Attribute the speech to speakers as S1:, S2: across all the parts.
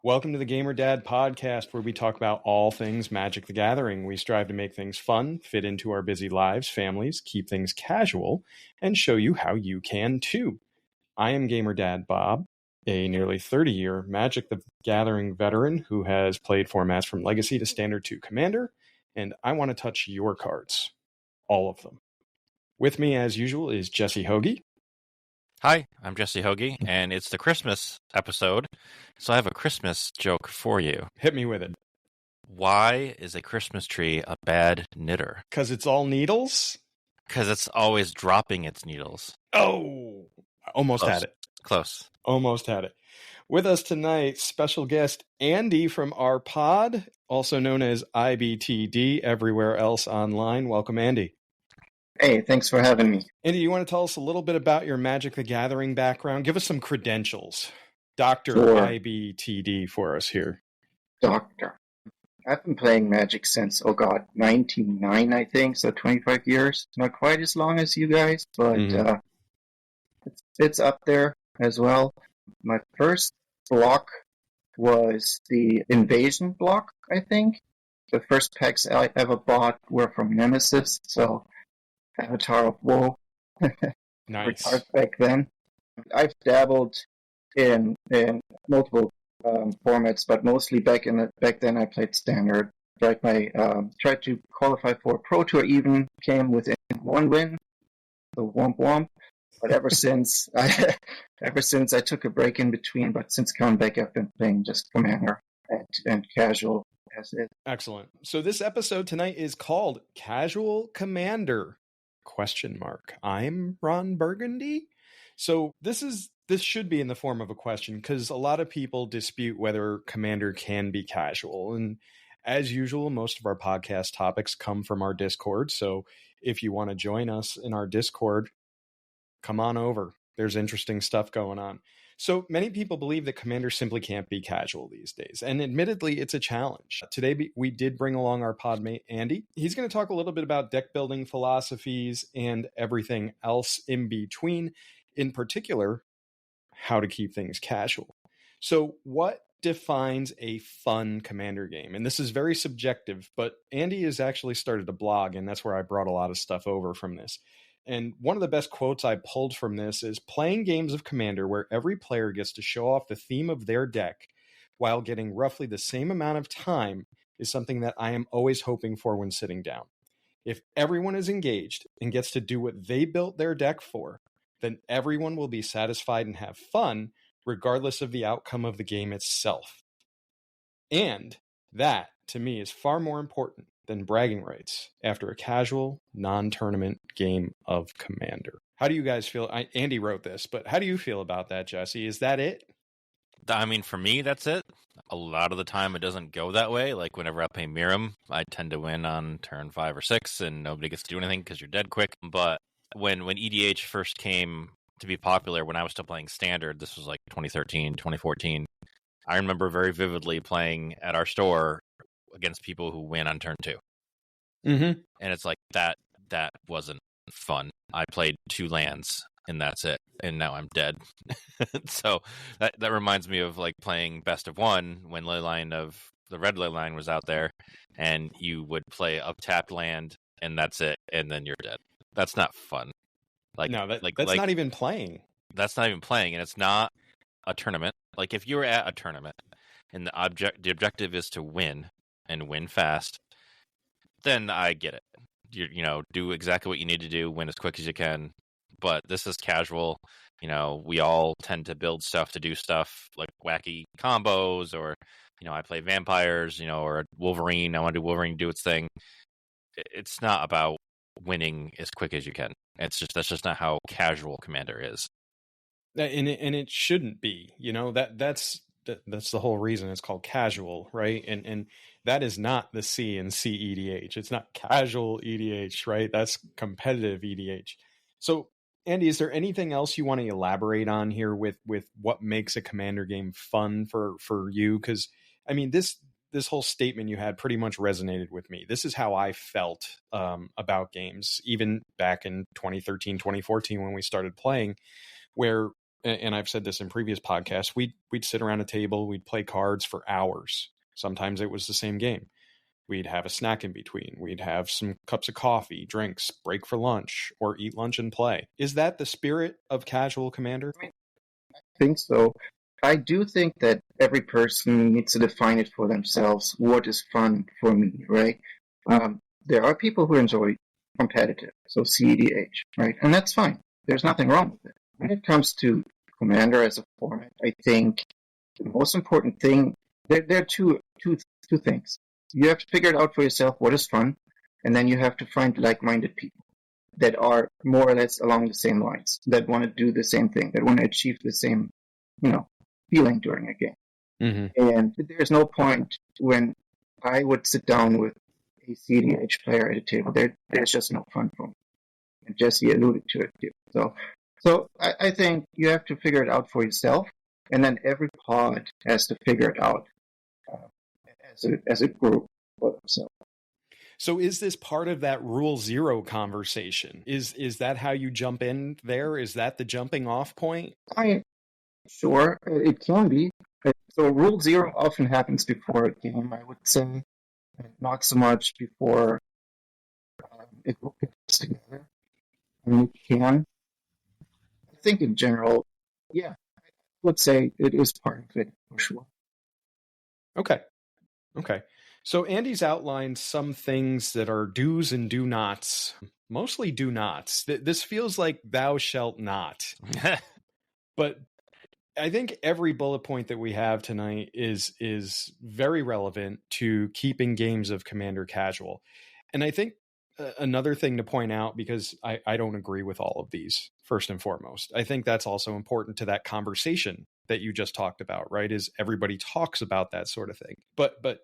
S1: Welcome to the Gamer Dad podcast, where we talk about all things Magic the Gathering. We strive to make things fun, fit into our busy lives, families, keep things casual, and show you how you can too. I am Gamer Dad Bob, a nearly 30-year Magic the Gathering veteran who has played formats from Legacy to Standard to Commander, and I want to touch your cards. All of them. With me, as usual, is Jesse Hoagie.
S2: Hi, I'm Jesse Hoagie, and it's the Christmas episode, so I have a Christmas joke for you.
S1: Hit me with it.
S2: Why is a Christmas tree a bad knitter?
S1: Because it's all needles?
S2: Because it's always dropping its needles.
S1: Oh! Almost
S2: Close.
S1: had it.
S2: Close.
S1: Almost had it. With us tonight, special guest Andy from our pod, also known as IBTD everywhere else online. Welcome, Andy.
S3: Hey, thanks for having me.
S1: Andy, you want to tell us a little bit about your Magic the Gathering background? Give us some credentials. Dr.
S3: Sure.
S1: IBTD for us here.
S3: Doctor. I've been playing Magic since, 99, I think, so 25 years. Not quite as long as you guys, but it's up there as well. My first block was the Invasion block, I think. The first packs I ever bought were from Nemesis, so Avatar of Woe.
S1: Nice.
S3: Cards back then. I've dabbled in multiple formats, but mostly back then I played Standard. Tried to qualify for a Pro Tour, even came within one win, the womp womp. But ever since I took a break in between, but since coming back, I've been playing just Commander and casual as it.
S1: Excellent. So this episode tonight is called Casual Commander ? I'm Ron Burgundy. So this should be in the form of a question, because a lot of people dispute whether Commander can be casual. And as usual, most of our podcast topics come from our Discord. So if you want to join us in our Discord, come on over. There's interesting stuff going on. So many people believe that Commander simply can't be casual these days. And admittedly, it's a challenge. Today, we did bring along our podmate, Andy. He's going to talk a little bit about deck building philosophies and everything else in between. In particular, how to keep things casual. So what defines a fun Commander game? And this is very subjective, but Andy has actually started a blog, and that's where I brought a lot of stuff over from this. And one of the best quotes I pulled from this is, playing games of Commander where every player gets to show off the theme of their deck while getting roughly the same amount of time is something that I am always hoping for when sitting down. If everyone is engaged and gets to do what they built their deck for, then everyone will be satisfied and have fun, regardless of the outcome of the game itself. And that, to me, is far more important than bragging rights after a casual, non-tournament game of Commander. How do you guys feel? Andy wrote this, but how do you feel about that, Jesse? Is that it?
S2: I mean, for me, that's it. A lot of the time, it doesn't go that way. Like, whenever I play Miram, I tend to win on turn 5 or 6, and nobody gets to do anything because you're dead quick. But when EDH first came to be popular, when I was still playing Standard, this was like 2013, 2014, I remember very vividly playing at our store against people who win on turn 2.
S1: Mm-hmm.
S2: And it's like, that wasn't fun. I played 2 lands, and that's it. And now I'm dead. So that reminds me of like playing Best of 1 when the red Leyline was out there, and you would play a tapped land, and that's it, and then you're dead. That's not fun. Like,
S1: no, that's not even playing.
S2: That's not even playing, and it's not a tournament. Like, if you were at a tournament and the objective is to win and win fast, then I get it. Do exactly what you need to do, win as quick as you can. But this is casual. We all tend to build stuff to do stuff like wacky combos, or I play vampires, or Wolverine. I want to do Wolverine do its thing. It's not about winning as quick as you can. That's just not how casual Commander is.
S1: And it shouldn't be. That's the whole reason it's called casual, right? And that is not the C in CEDH. It's not casual EDH, right? That's competitive EDH. So, Andy, is there anything else you want to elaborate on here with what makes a Commander game fun for you? Because, I mean, this whole statement you had pretty much resonated with me. This is how I felt about games, even back in 2013, 2014 when we started playing, where and I've said this in previous podcasts, we'd sit around a table, we'd play cards for hours. Sometimes it was the same game. We'd have a snack in between. We'd have some cups of coffee, drinks, break for lunch, or eat lunch and play. Is that the spirit of Casual Commander?
S3: I think so. I do think that every person needs to define it for themselves. What is fun for me, right? There are people who enjoy competitive, so CEDH, right? And that's fine. There's nothing wrong with it. When it comes to Commander as a format, I think the most important thing, there are two things. You have to figure it out for yourself what is fun, and then you have to find like-minded people that are more or less along the same lines, that want to do the same thing, that want to achieve the same, feeling during a game.
S1: Mm-hmm.
S3: And there's no point when I would sit down with a CDH player at a table. There's just no fun for me. And Jesse alluded to it too. So I think you have to figure it out for yourself, and then every pod has to figure it out as a group for themselves.
S1: So is this part of that Rule Zero conversation? Is that how you jump in there? Is that the jumping off point?
S3: Sure, it can be. So Rule Zero often happens before a game, I would say, and not so much before a group gets together. I mean, it can. I think in general, yeah, I would say it is part of it for sure.
S1: Okay. So Andy's outlined some things that are do's and do nots, mostly do nots. This feels like thou shalt not. But I think every bullet point that we have tonight is very relevant to keeping games of Commander casual. And I think another thing to point out, because I don't agree with all of these, first and foremost, I think that's also important to that conversation that you just talked about, right? Is everybody talks about that sort of thing. But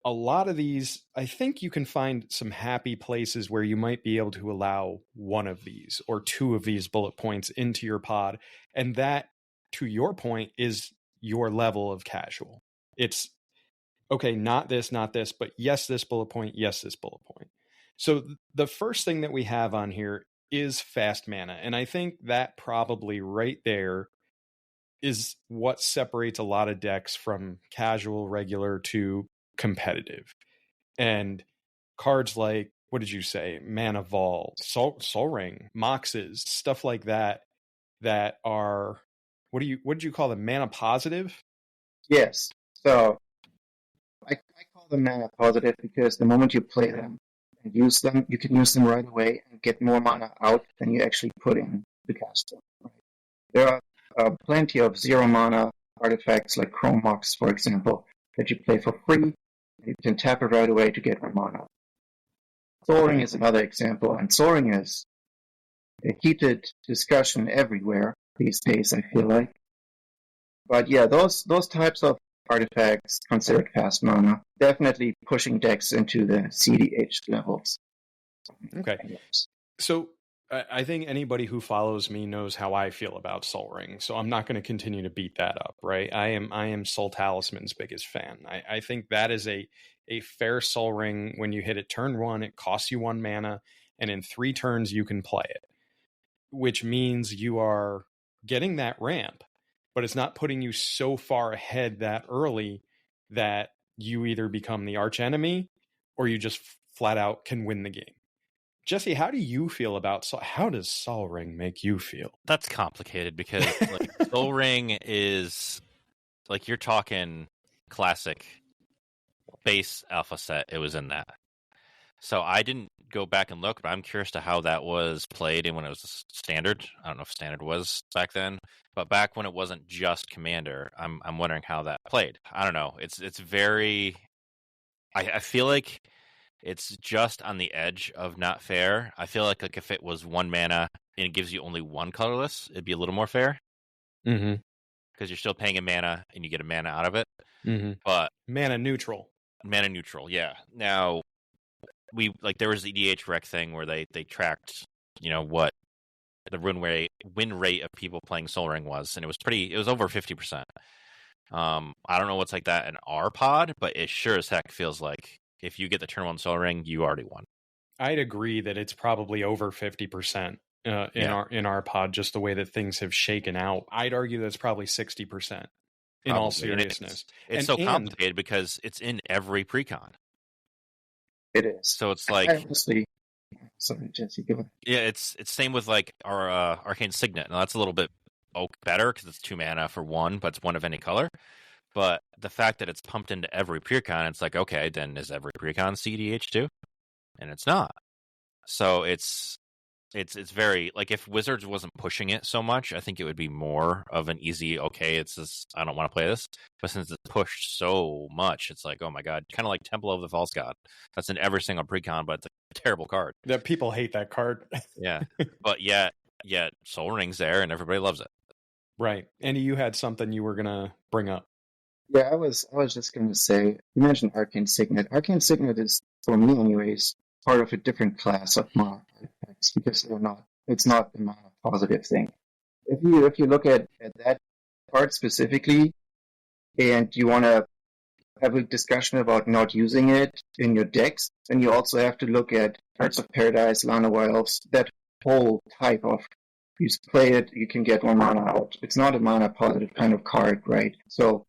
S1: a lot of these, I think you can find some happy places where you might be able to allow one of these or two of these bullet points into your pod. And that, to your point, is your level of casual. It's, okay, not this, but yes, this bullet point, yes, this bullet point. So the first thing that we have on here is fast mana. And I think that probably right there is what separates a lot of decks from casual, regular to competitive. And cards like, what did you say? Mana Vault, Soul Ring, Moxes, stuff like that are, what did you call them? Mana positive?
S3: Yes. So I call them mana positive because the moment you play them and use them, you can use them right away and get more mana out than you actually put in to cast them. Right? There are plenty of zero mana artifacts like Chrome Mox, for example, that you play for free. You can tap it right away to get more mana. Soul Ring is another example, and Soul Ring is a heated discussion everywhere these days, I feel like. But yeah, those types of artifacts considered fast mana, definitely pushing decks into the CDH levels.
S1: Okay. So I think anybody who follows me knows how I feel about Soul Ring, so I'm not going to continue to beat that up, right? I am Soul Talisman's biggest fan. I think that is a fair Soul Ring. When you hit it turn one, it costs you 1 mana, and in 3 turns you can play it, which means you are getting that ramp, but it's not putting you so far ahead that early that you either become the arch enemy or you just flat out can win the game. Jesse, how do you feel about how does Soul Ring make you feel?
S2: That's complicated because Soul Ring is like, you're talking classic base alpha set. It was in that. So I didn't go back and look, but I'm curious to how that was played and when it was standard. I don't know if standard was back then, but back when it wasn't just Commander, I'm wondering how that played. I don't know. It's very. I feel like it's just on the edge of not fair. I feel like if it was 1 mana and it gives you only 1 colorless, it'd be a little more fair.
S1: Mm-hmm.
S2: Because you're still paying a mana and you get a mana out of it.
S1: Mm-hmm.
S2: But
S1: mana neutral,
S2: yeah. Now there was the EDH rec thing where they tracked, what the win rate of people playing Soul Ring was, and it was over 50%. I don't know what's like that in our pod, but it sure as heck feels like if you get the turn 1 Soul Ring, you already won.
S1: I'd agree that it's probably over 50%. in our pod, just the way that things have shaken out. I'd argue that's probably 60% in all seriousness.
S2: It's so complicated because it's in every precon.
S3: It is.
S2: So it's like,
S3: honestly, sorry, Jesse, go ahead.
S2: Yeah, it's same with like our Arcane Signet. Now that's a little bit better because it's 2 mana for 1, but it's 1 of any color. But the fact that it's pumped into every precon, it's like, okay, then is every precon CDH too? And it's not. So it's very, like, if Wizards wasn't pushing it so much, I think it would be more of an easy, okay, it's this, I don't want to play this. But since it's pushed so much, it's like, oh my god, kind of like Temple of the False God. That's in every single precon, but it's a terrible card.
S1: That people hate that card.
S2: Yeah. But yet Soul Ring's there and everybody loves it.
S1: Right. Andy, you had something you were gonna bring up.
S3: Yeah, I was just going to say, you mentioned Arcane Signet. Arcane Signet is, for me anyways, part of a different class of mana artifacts because it's not the mana positive thing. If you look at that part specifically, and you want to have a discussion about not using it in your decks, then you also have to look at Hearts of Paradise, Lana Wilds, that whole type of, you play it, you can get 1 mana out. It's not a mana positive kind of card, right? So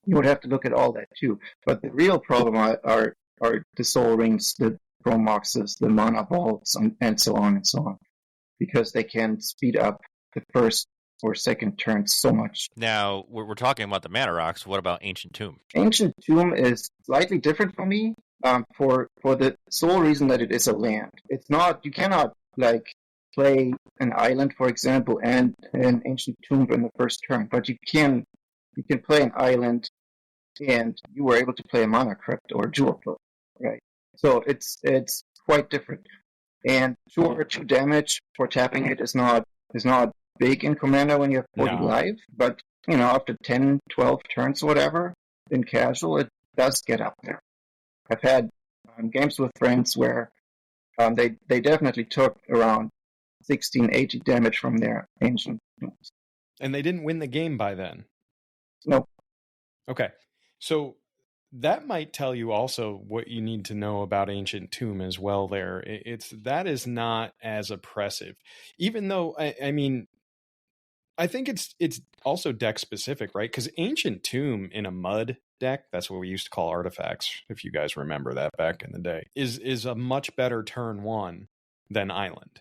S3: you would have to look at all that too. But the real problem are the Soul Rings, the Chrome Moxes, the Mana Vaults, and so on and so on. Because they can speed up the first or second turn so much.
S2: Now, we're talking about the Mana Rocks. What about Ancient Tomb?
S3: Ancient Tomb is slightly different for me, for the sole reason that it is a land. It's not, you cannot, like, play an island, for example, and an Ancient Tomb in the first turn, but you can play an island and you were able to play a Mana Crypt or Jewel Float, right? So it's quite different. And sure, 2 damage for tapping it is not big in Commander when you have 40 life, but after 10, 12 turns or whatever, in casual, it does get up there. I've had games with friends where they definitely took around 16, 18 damage from their Ancient Tombs.
S1: And they didn't win the game by then?
S3: Nope.
S1: Okay. So that might tell you also what you need to know about Ancient Tomb as well there. That is not as oppressive. Even though, I mean, I think it's also deck specific, right? Because Ancient Tomb in a mud deck, that's what we used to call artifacts, if you guys remember that back in the day, is a much better turn 1 than Island.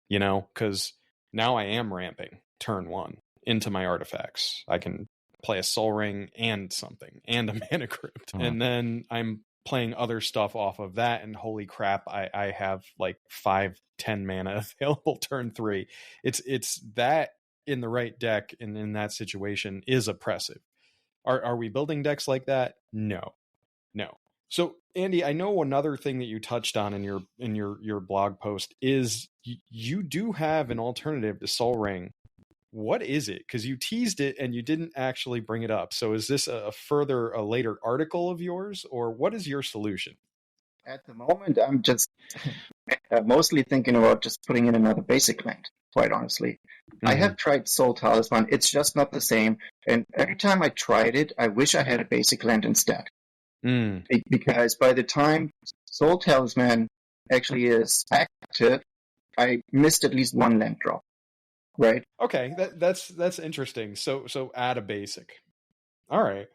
S1: Because now I am ramping turn 1 into my artifacts. I can play a Soul Ring and something and a Mana Crypt, and then I'm playing other stuff off of that, and holy crap, I have like 5-10 mana available turn 3. It's that in the right deck and in that situation is oppressive. Are we building decks like that? No. So Andy, I know another thing that you touched on in your blog post is you do have an alternative to Soul Ring. What is it? Because you teased it and you didn't actually bring it up. So is this a later article of yours, or what is your solution?
S3: At the moment, I'm just mostly thinking about just putting in another basic land, quite honestly. I have tried Soul Talisman. It's just not the same. And every time I tried it, I wish I had a basic land instead. Because by the time Soul Talisman actually is active, I missed at least 1 land drop. Right.
S1: Okay, that's interesting. So add a basic. All right.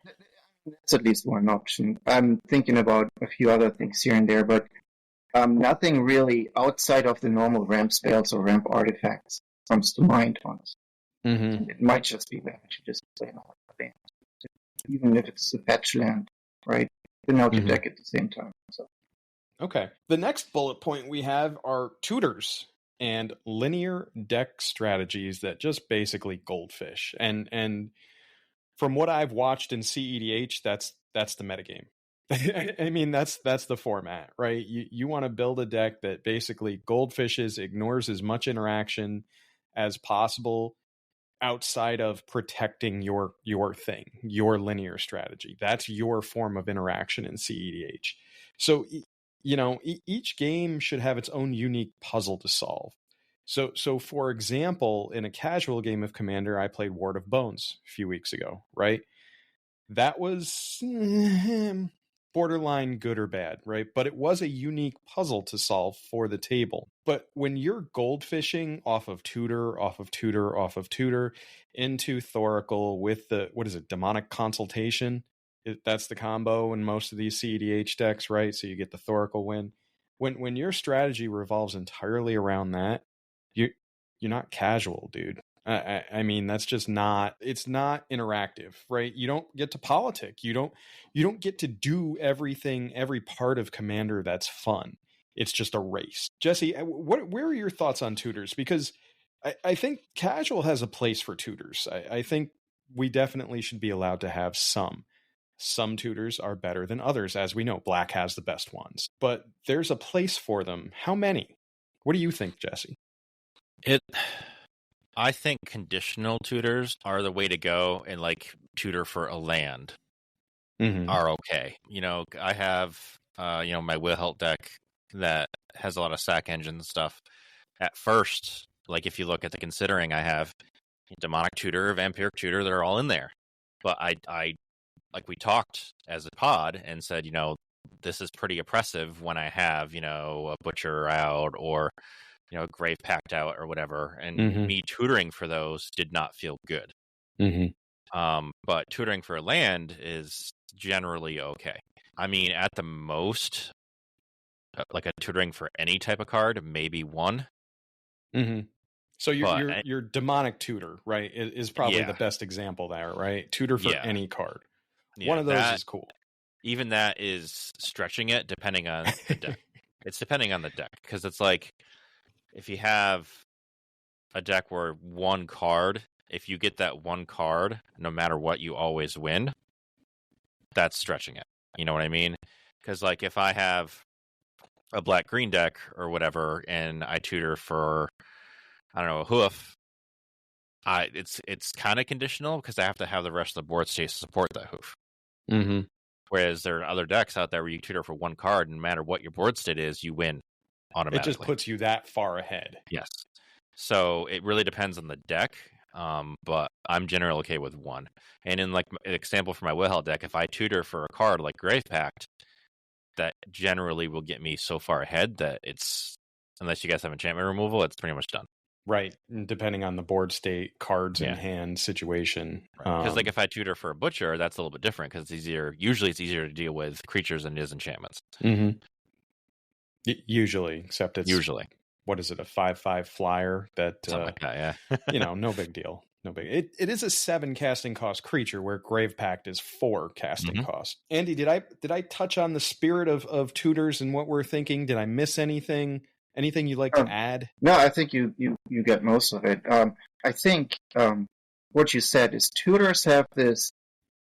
S3: That's at least one option. I'm thinking about a few other things here and there, but nothing really outside of the normal ramp spells or ramp artifacts comes to mind, honestly. It might just be better to just play an land, even if it's a fetch land, right? Then out your deck at the same time. So. Okay.
S1: The next bullet point we have are tutors and linear deck strategies that just basically goldfish. And from what I've watched in CEDH, that's the metagame. I mean, that's the format, right? You want to build a deck that basically goldfishes, ignores as much interaction as possible outside of protecting your thing, your linear strategy. That's your form of interaction in CEDH. So each game should have its own unique puzzle to solve. So for example, in a casual game of Commander, I played Ward of Bones a few weeks ago, right? That was borderline good or bad, right? But it was a unique puzzle to solve for the table. But when you're goldfishing off of tutor, off of tutor, off of tutor into Thoracle with the, what is it, demonic consultation? That's the combo in most of these CEDH decks, right? So you get the Thoracle win. When your strategy revolves entirely around that, you're not casual, dude. I mean, that's just not, it's not interactive, right? You don't get to politic. You don't get to do everything, every part of Commander that's fun. It's just a race. Jesse, where are your thoughts on tutors? Because I think casual has a place for tutors. I think we definitely should be allowed to have some. Some tutors are better than others. As we know, Black has the best ones. But there's a place for them. How many? What do you think, Jesse?
S2: I think conditional tutors are the way to go, and like tutor for a land are okay. I have my Wilhelt deck that has a lot of sack engine stuff. At first, like if you look at the considering, I have demonic tutor, vampiric tutor, they're all in there. But I like we talked as a pod and said, this is pretty oppressive when I have, a butcher out or grave packed out or whatever, and me tutoring for those did not feel good. But tutoring for a land is generally okay. I mean, at the most, like a tutoring for any type of card, maybe one.
S1: So your demonic tutor, right, is probably the best example there, right? Tutor for any card. One of those is cool.
S2: Even that is stretching it, depending on the deck. It's depending on the deck, because it's like, if you have a deck where one card, if you get that one card, no matter what, you always win, that's stretching it. You know what I mean? Because, like, if I have a black-green deck or whatever, and I tutor for, I don't know, a hoof, it's kind of conditional, because I have to have the rest of the board state to support that hoof. Whereas there are other decks out there where you tutor for one card, and no matter what your board state is, you win automatically.
S1: It just puts you that far ahead.
S2: Yes. So it really depends on the deck, but I'm generally okay with one. And in like an example for my Wilhel deck, if I tutor for a card like Grave Pact, that generally will get me so far ahead that it's, unless you guys have enchantment removal, it's pretty much done.
S1: Right, depending on the board state, cards in hand situation.
S2: Because like if I tutor for a butcher, that's a little bit different, because it's easier. Usually, it's easier to deal with creatures than it is enchantments.
S1: Usually, except it's what is it, a 5/5 flyer that
S2: something like that, yeah.
S1: No big deal. No big. It is a 7 casting cost creature, where Grave Pact is 4 casting cost. Andy, did I touch on the spirit of tutors and what we're thinking? Did I miss anything? Anything you'd like to add?
S3: No, I think you get most of it. I think what you said is tutors have this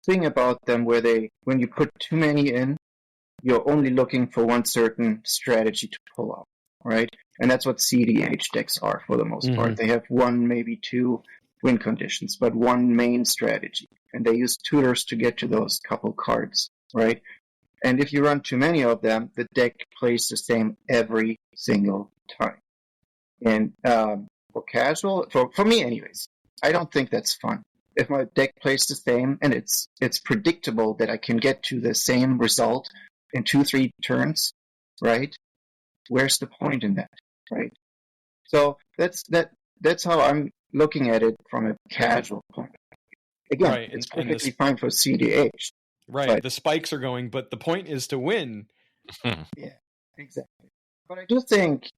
S3: thing about them where when you put too many in, you're only looking for one certain strategy to pull off, right? And that's what CDH decks are for the most part. They have one, maybe two win conditions, but one main strategy. And they use tutors to get to those couple cards, right? And if you run too many of them, the deck plays the same every single time. And for casual, for me anyways, I don't think that's fun. If my deck plays the same and it's predictable that I can get to the same result in 2-3 turns, right? Where's the point in that, right? So that's how I'm looking at it from a casual point. Again, it's perfectly fine for CDH.
S1: Right, but the spikes are going, but the point is to win.
S3: Yeah, exactly. But I do think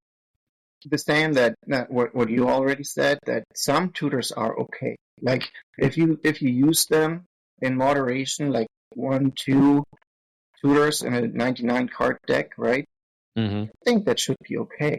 S3: the same that what you already said, that some tutors are okay. Like if you use them in moderation, like 1-2 tutors in a 99 card deck, right? I think that should be okay,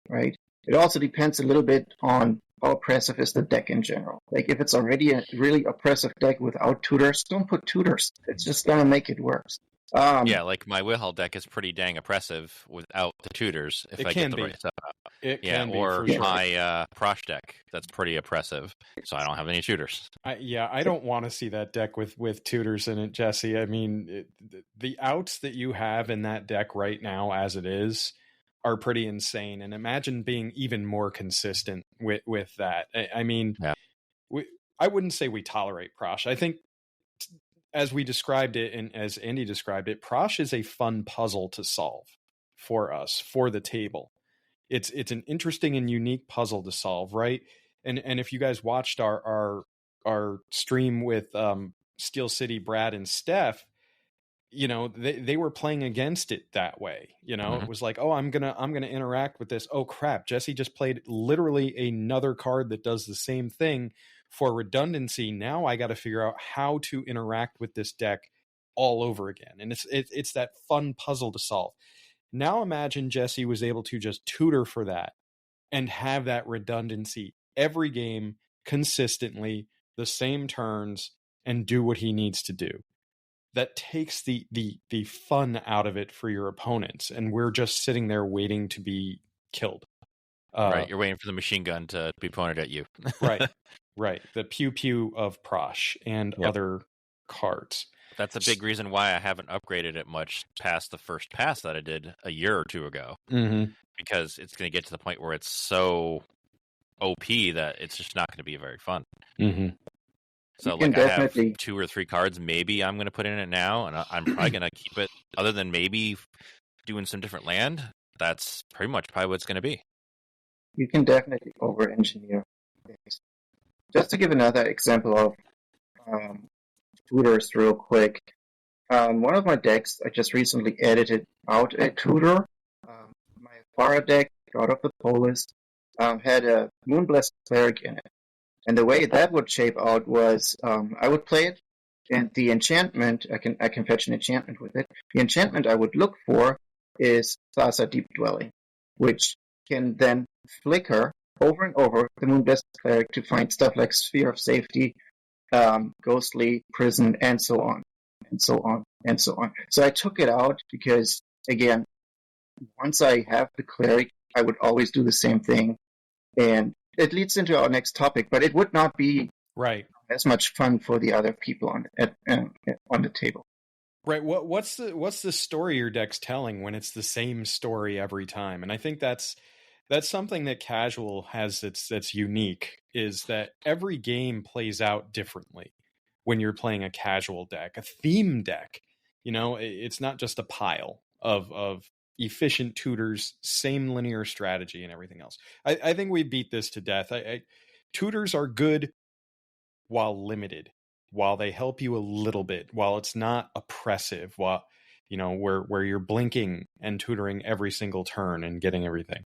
S3: right? It also depends a little bit on how oppressive is the deck in general. Like if it's already a really oppressive deck without tutors, don't put tutors. It's just gonna make it worse.
S2: Like my Wilhel deck is pretty dang oppressive without the tutors. If I get the right stuff out.
S1: It can be,
S2: or
S1: for sure.
S2: My Prosh deck, that's pretty oppressive, so I don't have any tutors.
S1: I don't want to see that deck with tutors in it, Jesse. I mean, the outs that you have in that deck right now, as it is, are pretty insane. And imagine being even more consistent with that. I mean, I wouldn't say we tolerate Prosh. I think as we described it and as Andy described it, Prosh is a fun puzzle to solve for us, for the table. It's an interesting and unique puzzle to solve, right? And if you guys watched our stream with Steel City, Brad and Steph, they were playing against it that way. It was like, oh, I'm gonna interact with this. Oh crap, Jesse just played literally another card that does the same thing. For redundancy, now I got to figure out how to interact with this deck all over again. And it's that fun puzzle to solve. Now imagine Jesse was able to just tutor for that and have that redundancy every game consistently, the same turns, and do what he needs to do. That takes the fun out of it for your opponents, and we're just sitting there waiting to be killed.
S2: Right, you're waiting for the machine gun to be pointed at you.
S1: Right. The pew pew of Prosh and other cards.
S2: That's a big reason why I haven't upgraded it much past the first pass that I did a year or two ago.
S1: Mm-hmm.
S2: Because it's going to get to the point where it's so OP that it's just not going to be very fun.
S1: Mm-hmm.
S2: So like I have 2 or 3 cards maybe I'm going to put in it now, and I'm probably going to keep it, other than maybe doing some different land. That's pretty much probably what it's going to be.
S3: You can definitely over-engineer things. Just to give another example of tutors real quick. One of my decks, I just recently edited out a tutor. My Farah deck, God of the Polis, had a Moonblessed Cleric in it. And the way that would shape out was I would play it, and the enchantment, I can fetch an enchantment with it. The enchantment I would look for is Plaza Deep Dwelling, which can then flicker over and over the Moonblessed Cleric to find stuff like Sphere of Safety, Ghostly Prison, and so on, and so on, and so on. So I took it out because, again, once I have the Cleric, I would always do the same thing. And it leads into our next topic, but it would not be as much fun for the other people on the table.
S1: Right. What's the story your deck's telling when it's the same story every time? And I think that's something that casual has that's unique, is that every game plays out differently when you're playing a casual deck, a theme deck. It's not just a pile of efficient tutors, same linear strategy and everything else. I think we beat this to death. Tutors are good while limited, while they help you a little bit, while it's not oppressive, while where you're blinking and tutoring every single turn and getting everything.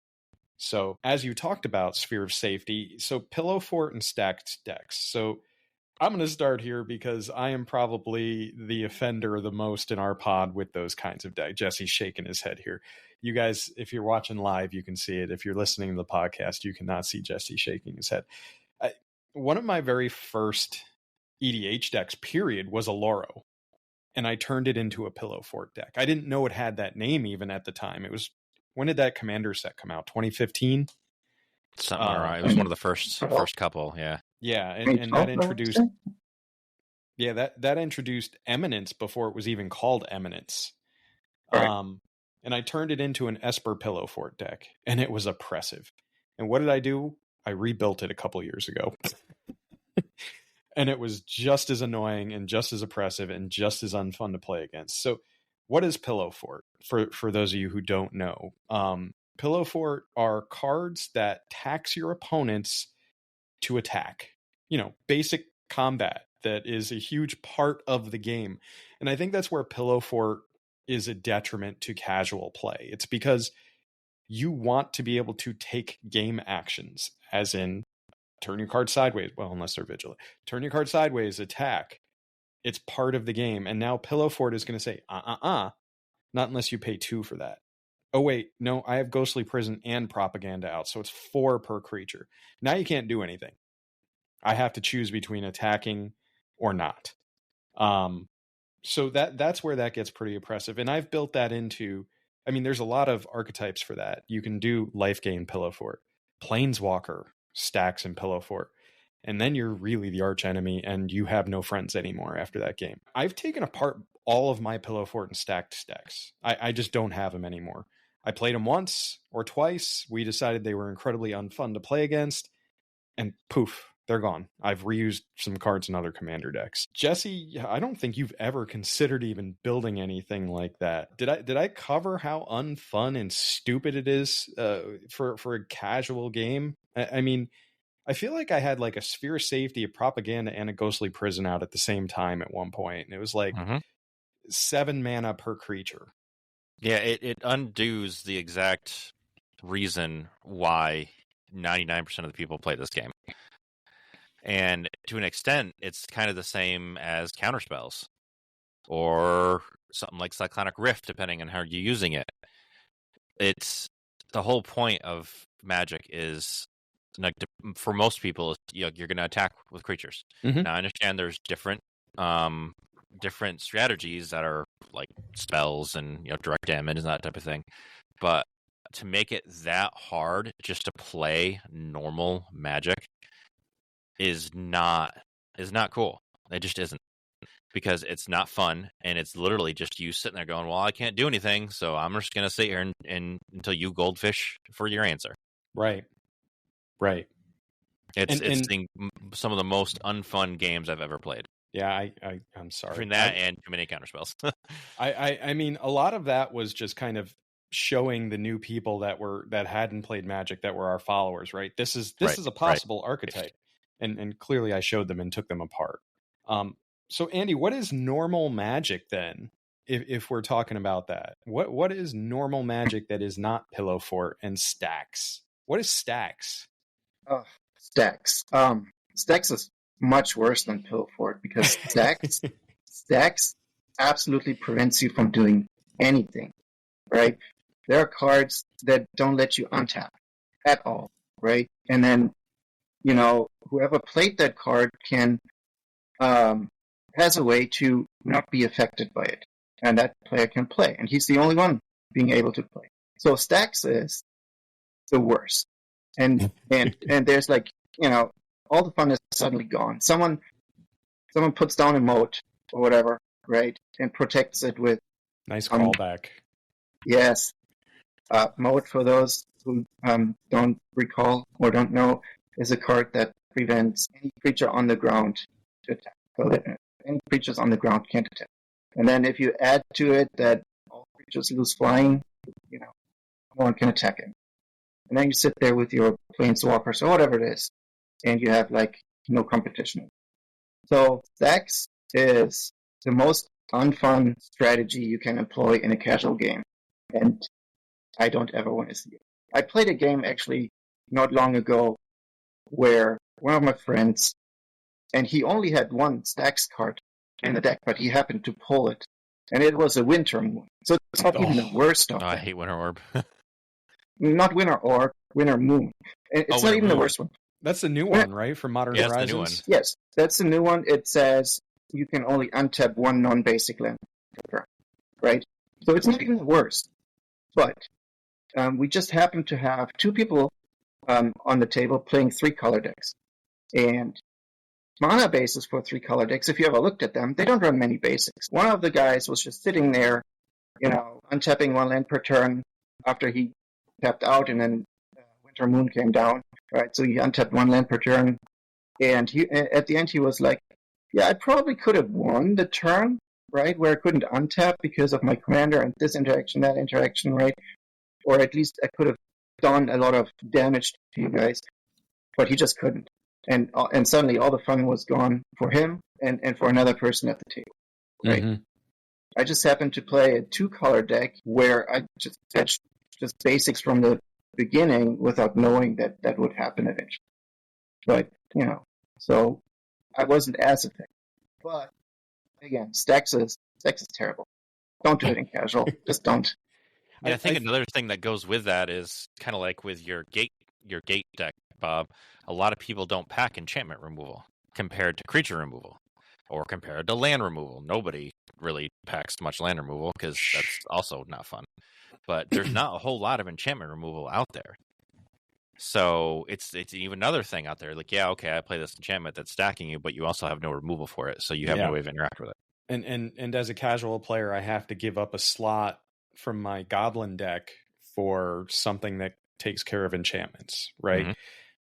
S1: So as you talked about Sphere of Safety, so Pillow Fort and Stax decks. So I'm going to start here because I am probably the offender the most in our pod with those kinds of decks. Jesse's shaking his head here. You guys, if you're watching live, you can see it. If you're listening to the podcast, you cannot see Jesse shaking his head. One of my very first EDH decks, period, was a Loro. And I turned it into a Pillow Fort deck. I didn't know it had that name even at the time. It was, when did that Commander set come out? 2015?
S2: Something around. It was one of the first couple, yeah.
S1: Yeah, and that introduced that introduced Eminence before it was even called Eminence.
S3: Right.
S1: And I turned it into an Esper Pillow Fort deck, and it was oppressive. And what did I do? I rebuilt it a couple years ago. And it was just as annoying and just as oppressive and just as unfun to play against. So what is Pillow Fort? For those of you who don't know, Pillow Fort are cards that tax your opponents to attack. Basic combat that is a huge part of the game. And I think that's where Pillow Fort is a detriment to casual play. It's because you want to be able to take game actions, as in turn your card sideways. Well, unless they're vigilant. Turn your card sideways, attack. It's part of the game. And now Pillow Fort is going to say, not unless you pay 2 for that. Oh, wait, no, I have Ghostly Prison and Propaganda out, so it's 4 per creature. Now you can't do anything. I have to choose between attacking or not. So that's where that gets pretty oppressive. And I've built that into, there's a lot of archetypes for that. You can do Life Gain Pillow Fort, Planeswalker, Stax, and Pillow Fort. And then you're really the arch enemy and you have no friends anymore after that game. I've taken apart all of my Pillow Fort and Stax decks. I just don't have them anymore. I played them once or twice. We decided they were incredibly unfun to play against. And poof, They're gone. I've reused some cards in other commander decks. Jesse, I don't think you've ever considered even building anything like that. Did I cover how unfun and stupid it is for a casual game? I mean, I feel like I had like a Sphere of Safety, a Propaganda, and a Ghostly Prison out at the same time at one point, and it was like 7 mana per creature.
S2: Yeah, it undoes the exact reason why 99% of the people play this game. And to an extent, it's kind of the same as counterspells or something like Cyclonic Rift, depending on how you're using it. It's the whole point of Magic is, like, for most people, you're going to attack with creatures. Now, I understand there's different strategies that are like spells and direct damage and that type of thing, but to make it that hard just to play normal Magic is not cool. It just isn't, because it's not fun, and it's literally just you sitting there going, well, I can't do anything, so I'm just gonna sit here and until you goldfish for your answer.
S1: Right.
S2: It's some of the most unfun games I've ever played.
S1: Yeah, I'm sorry.
S2: Between that and too many counterspells.
S1: I mean, a lot of that was just kind of showing the new people that hadn't played Magic, that were our followers, right? This is a possible archetype. And clearly I showed them and took them apart. So Andy, what is normal Magic then? If we're talking about that, what is normal Magic that is not Pillow Fort and Stax? What is Stax?
S3: Stax. Stax is much worse than Pillow Fort, because Stax absolutely prevents you from doing anything, right? There are cards that don't let you untap at all, right? And then, whoever played that card has a way to not be affected by it, and that player can play, and he's the only one being able to play. So Stax is the worst, and there's like, all the fun is suddenly gone. Someone puts down a moat or whatever, right, and protects it with
S1: nice callback.
S3: Yes, moat, for those who don't recall or don't know, is a card that prevents any creature on the ground to attack. So that any creatures on the ground can't attack. And then if you add to it that all creatures lose flying, no one can attack it. And then you sit there with your planeswalkers or whatever it is, and you have like no competition. So Stax is the most unfun strategy you can employ in a casual game, and I don't ever want to see it. I played a game actually not long ago where one of my friends, and he only had one Stax card in the deck, but he happened to pull it, and it was a Winter Moon. So it's not even the worst of them.
S2: I hate Winter Orb.
S3: Not Winter Orb, Winter Moon. It's not even the worst one.
S1: That's the new one, right? For Modern Horizons?
S2: That's the new one.
S3: Yes, that's the new one. It says you can only untap one non-basic land, right? So it's not even the worst. But we just happen to have two people on the table playing 3-color decks. And mana bases for 3-color decks, if you ever looked at them, they don't run many basics. One of the guys was just sitting there, untapping 1 land per turn after he tapped out, and then Winter Moon came down. Right, so he untapped 1 land per turn, and at the end he was like, "Yeah, I probably could have won the turn, right, where I couldn't untap because of my commander and this interaction, that interaction, right, or at least I could have done a lot of damage to you guys, but he just couldn't, and suddenly all the fun was gone for him and for another person at the table, right? Mm-hmm. I just happened to play a 2-color deck where I just fetched just basics from the beginning without knowing that would happen eventually. But, so I wasn't as affected. But, again, Stax is terrible. Don't do it in casual. Just don't.
S2: Yeah, I think another thing that goes with that is kind of like with your gate deck, Bob. A lot of people don't pack enchantment removal compared to creature removal or compared to land removal. Nobody really packs much land removal because that's also not fun. But there's not a whole lot of enchantment removal out there. So it's even another thing out there. Like, yeah, okay, I play this enchantment that's stacking you, but you also have no removal for it, so you have no way of interacting with it.
S1: And as a casual player, I have to give up a slot from my Goblin deck for something that takes care of enchantments, right? Mm-hmm.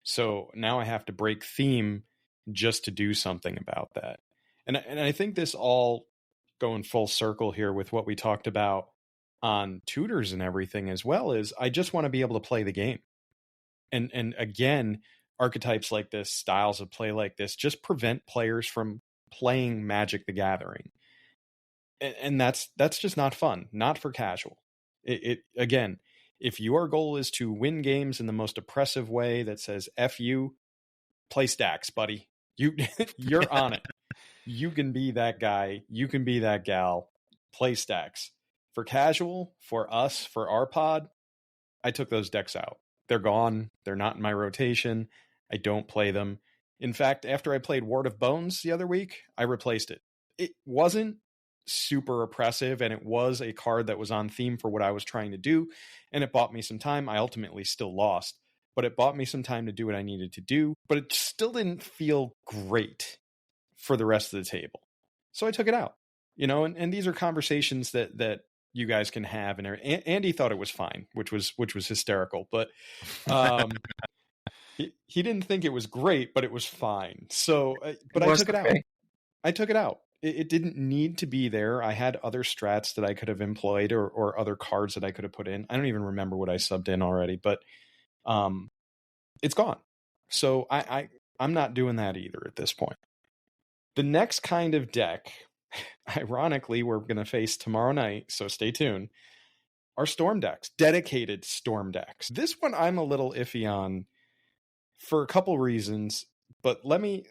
S1: So now I have to break theme just to do something about that. And I think this all going full circle here with what we talked about on tutors and everything as well is I just want to be able to play the game. And again, archetypes like this, styles of play like this, just prevent players from playing Magic the Gathering. And that's just not fun, not for casual. It again, if your goal is to win games in the most oppressive way that says F you, play Stax, buddy. You're on it. You can be that guy. You can be that gal. Play Stax. For casual, for us, for our pod, I took those decks out. They're gone. They're not in my rotation. I don't play them. In fact, after I played Ward of Bones the other week, I replaced it. It wasn't super oppressive, and it was a card that was on theme for what I was trying to do, and it bought me some time. I ultimately still lost, but it bought me some time to do what I needed to do, but it still didn't feel great for the rest of the table. So I took it out, and these are conversations that you guys can have. And Andy thought it was fine, which was hysterical, but he didn't think it was great, but it was fine. So, but I took it out. I took it out. It didn't need to be there. I had other strats that I could have employed or other cards that I could have put in. I don't even remember what I subbed in already, but it's gone. So I'm not doing that either at this point. The next kind of deck, ironically, we're going to face tomorrow night, so stay tuned, are storm decks, dedicated storm decks. This one I'm a little iffy on for a couple reasons, but let me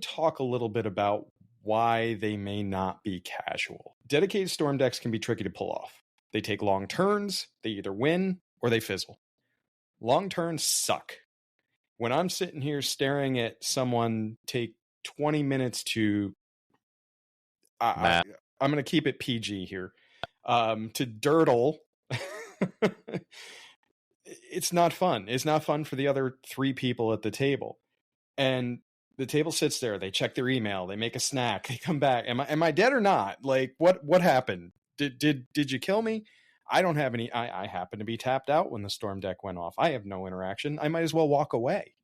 S1: talk a little bit about why they may not be casual. Dedicated storm decks can be tricky to pull off. They take long turns, they either win or they fizzle. Long turns suck. When I'm sitting here staring at someone take 20 minutes to I'm going to keep it PG here, to dirtle, it's not fun. It's not fun for the other three people at the table. And the table sits there, they check their email, they make a snack, they come back. Am I dead or not? Like, what happened? Did you kill me? I don't have any. I happen to be tapped out when the storm deck went off. I have no interaction. I might as well walk away.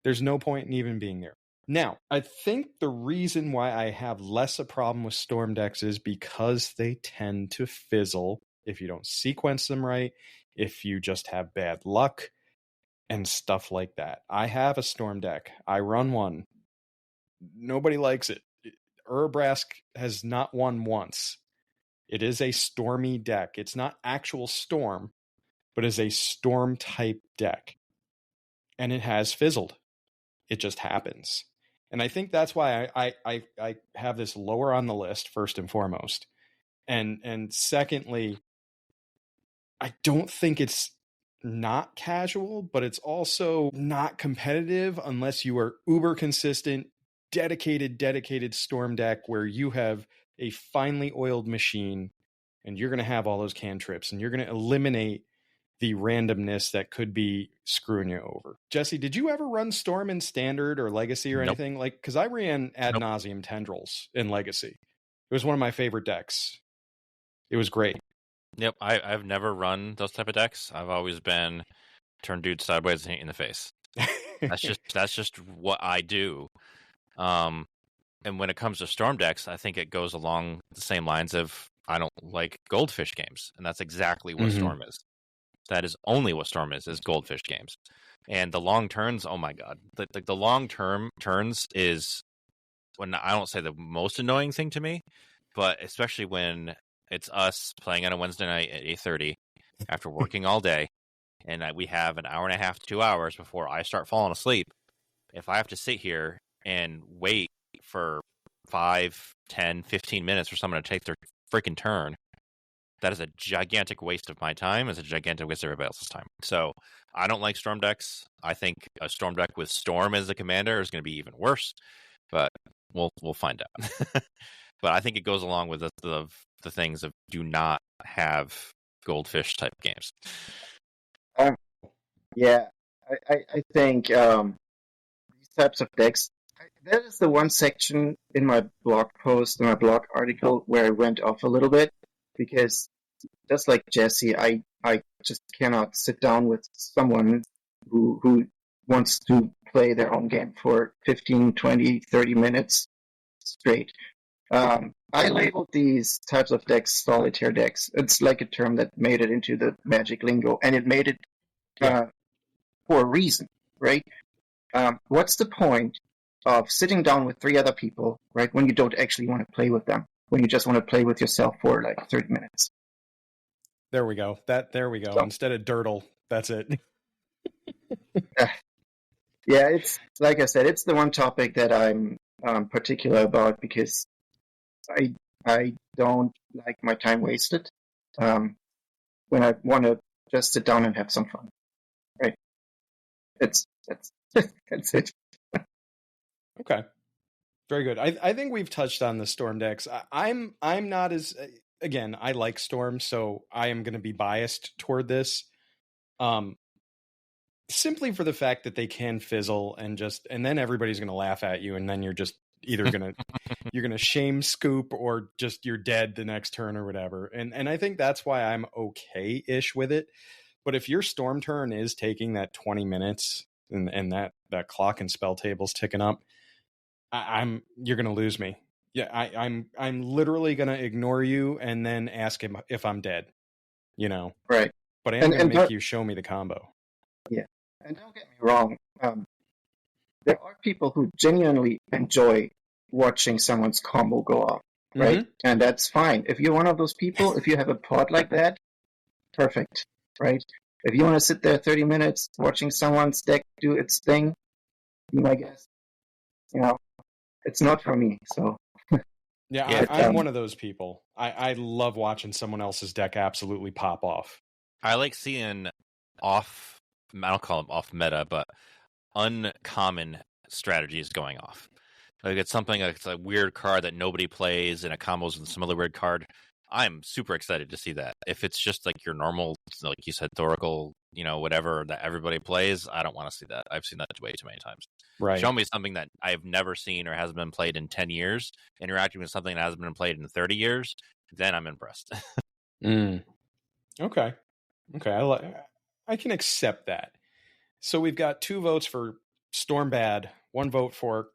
S1: There's no point in even being there. Now, I think the reason why I have less a problem with storm decks is because they tend to fizzle if you don't sequence them right, if you just have bad luck, and stuff like that. I have a storm deck. I run one. Nobody likes it. Urabrask has not won once. It is a stormy deck. It's not actual storm, but is a storm type deck. And it has fizzled. It just happens. And I think that's why I have this lower on the list, first and foremost. And secondly, I don't think it's not casual, but it's also not competitive unless you are uber consistent, dedicated storm deck where you have a finely oiled machine and you're going to have all those cantrips and you're going to eliminate the randomness that could be screwing you over. Jesse, did you ever run Storm in Standard or Legacy or anything? Like, because I ran Ad Nauseam Tendrils in Legacy. It was one of my favorite decks. It was great.
S2: Yep, I've never run those type of decks. I've always been turn dudes sideways and hit you in the face. That's just what I do. And when it comes to storm decks, I think it goes along the same lines of I don't like goldfish games, and that's exactly what Storm is. That is only what Storm is goldfish games. And the long turns, oh my god, the long term turns is when I don't say the most annoying thing to me, but especially when it's us playing on a Wednesday night at 8:30 after working all day, and we have an hour and a half to 2 hours before I start falling asleep. If I have to sit here and wait for 5, 10, 15 minutes for someone to take their freaking turn, that is a gigantic waste of my time. It's a gigantic waste of everybody else's time. So I don't like storm decks. I think a storm deck with Storm as a commander is going to be even worse, but we'll find out. But I think it goes along with the things of do not have goldfish type games.
S3: Yeah, I think these types of decks, that is the one section in my blog post, in my blog article, where I went off a little bit, because just like Jesse, I just cannot sit down with someone who wants to play their own game for 15, 20, 30 minutes straight. I labeled these types of decks solitaire decks. It's like a term that made it into the Magic lingo, and it made it for a reason, right? What's the point of sitting down with 3 other people, right, when you don't actually want to play with them, when you just want to play with yourself for like 30 minutes?
S1: There we go. There we go.
S3: So,
S1: instead of Dirtle, that's it.
S3: yeah, it's like I said, it's the one topic that I'm particular about because I don't like my time wasted when I want to just sit down and have some fun. Right? That's that's it.
S1: Okay. Very good. I think we've touched on the Storm decks. I'm not as, again, I like Storm, so I am going to be biased toward this. Simply for the fact that they can fizzle and then everybody's going to laugh at you, and then you're just either going to shame scoop or just you're dead the next turn or whatever. And I think that's why I'm okay-ish with it. But if your Storm turn is taking that 20 minutes and that clock and spell table's ticking up, you're going to lose me. Yeah, I'm literally going to ignore you and then ask him if I'm dead,
S3: Right.
S1: But I am going to make you show me the combo.
S3: Yeah. And don't get me wrong. There are people who genuinely enjoy watching someone's combo go off, right? Mm-hmm. And that's fine. If you're one of those people, if you have a pod like that, perfect, right? If you want to sit there 30 minutes watching someone's deck do its thing, be my guest. It's not for me, so...
S1: Yeah, I'm one of those people. I love watching someone else's deck absolutely pop off.
S2: I like seeing I don't call them off meta, but uncommon strategies going off. Like it's something like it's a weird card that nobody plays and it combos with some other weird card. I'm super excited to see that. If it's just like your normal, like you said, Thoracle, whatever that everybody plays, I don't want to see that. I've seen that way too many times.
S1: Right.
S2: Show me something that I've never seen or hasn't been played in 10 years, interacting with something that hasn't been played in 30 years, then I'm impressed.
S1: Okay. I can accept that. So we've got 2 votes for Storm bad, 1 vote for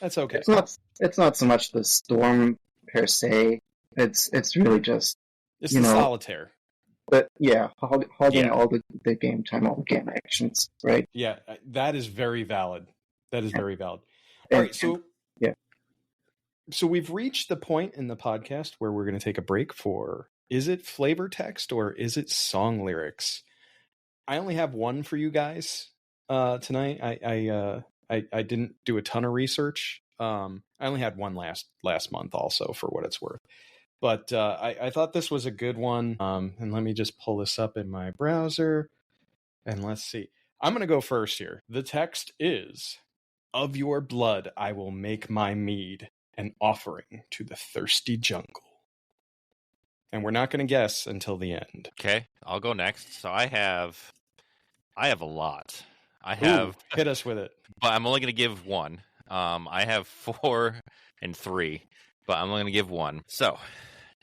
S1: That's okay.
S3: It's not so much the Storm per se. It's really just
S1: it's the solitaire.
S3: But yeah, holding all the game time, all the game actions, right?
S1: Yeah, that is very valid. Very valid. All right, so So we've reached the point in the podcast where we're going to take a break for, is it flavor text or is it song lyrics? I only have one for you guys tonight. I didn't do a ton of research. I only had one last month also, for what it's worth. But I thought this was a good one. And let me just pull this up in my browser. And let's see. I'm going to go first here. The text is, "Of your blood I will make my mead, an offering to the thirsty jungle." And we're not going to guess until the end.
S2: Okay, I'll go next. So I have a lot.
S1: Hit us with it.
S2: But I'm only going to give one. I have 4 and 3, but I'm only going to give one. So,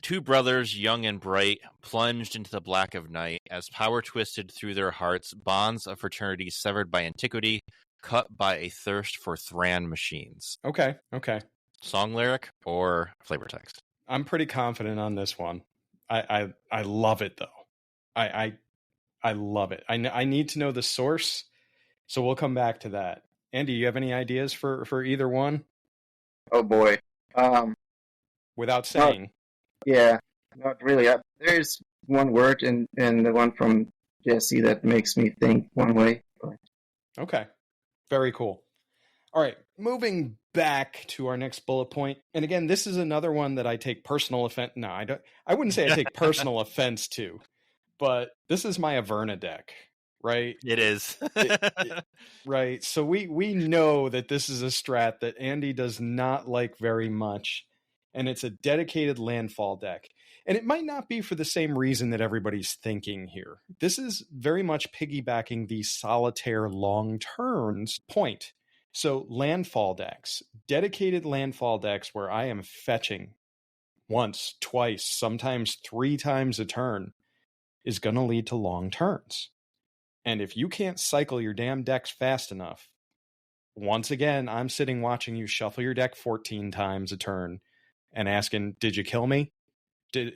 S2: 2 brothers, young and bright, plunged into the black of night as power twisted through their hearts, bonds of fraternity severed by antiquity, cut by a thirst for Thran machines.
S1: Okay.
S2: Song lyric or flavor text?
S1: I'm pretty confident on this one. I love it though. I love it. I need to know the source, so we'll come back to that. Andy, you have any ideas for either one?
S3: Oh boy.
S1: Without saying.
S3: Not really. There's one word in the one from Jesse that makes me think one way. But...
S1: Okay. Very cool. All right, moving back to our next bullet point. And again, this is another one that I take personal offense. No, I wouldn't say I take personal offense to, but this is my Averna deck, right?
S2: It is.
S1: Right. So we know that this is a strat that Andy does not like very much, and it's a dedicated landfall deck. And it might not be for the same reason that everybody's thinking here. This is very much piggybacking the solitaire long turns point. So landfall decks, dedicated landfall decks where I am fetching once, twice, sometimes 3 times a turn is going to lead to long turns. And if you can't cycle your damn decks fast enough, once again, I'm sitting watching you shuffle your deck 14 times a turn and asking, did you kill me?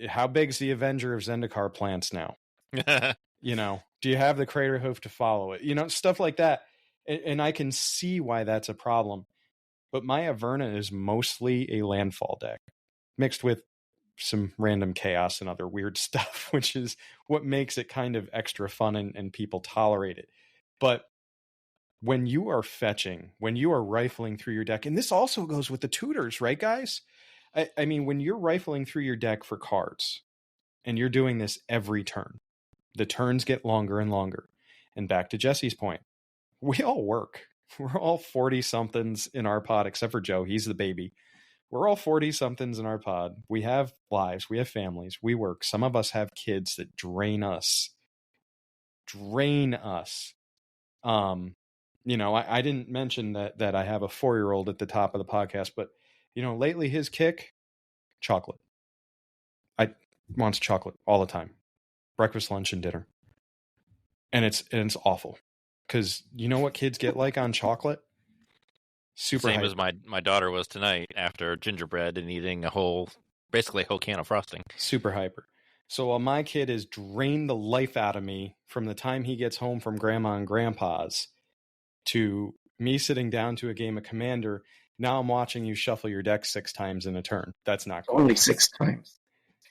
S1: How big's the Avenger of Zendikar plants now? You know, do you have the Crater Hoof to follow it? You know, stuff like that. And I can see why that's a problem. But my Averna is mostly a landfall deck mixed with some random chaos and other weird stuff, which is what makes it kind of extra fun and people tolerate it. But when you are fetching, when you are rifling through your deck, and this also goes with the tutors, right, guys? I mean, when you're rifling through your deck for cards and you're doing this every turn, the turns get longer and longer. And back to Jesse's point, we all work. We're all 40 somethings in our pod, except for Joe. He's the baby. We're all 40 somethings in our pod. We have lives. We have families. We work. Some of us have kids that drain us. You know, I didn't mention that I have a 4-year-old at the top of the podcast, but you know, lately his kick, chocolate. I wants chocolate all the time. Breakfast, lunch, and dinner. And it's awful. Because you know what kids get like on chocolate? Super
S2: Same
S1: hyper.
S2: as my daughter was tonight after gingerbread and eating basically a whole can of frosting.
S1: Super hyper. So while my kid has drained the life out of me from the time he gets home from grandma and grandpa's to me sitting down to a game of Commander, now I'm watching you shuffle your deck 6 times in a turn. That's not cool.
S3: Only 6 times.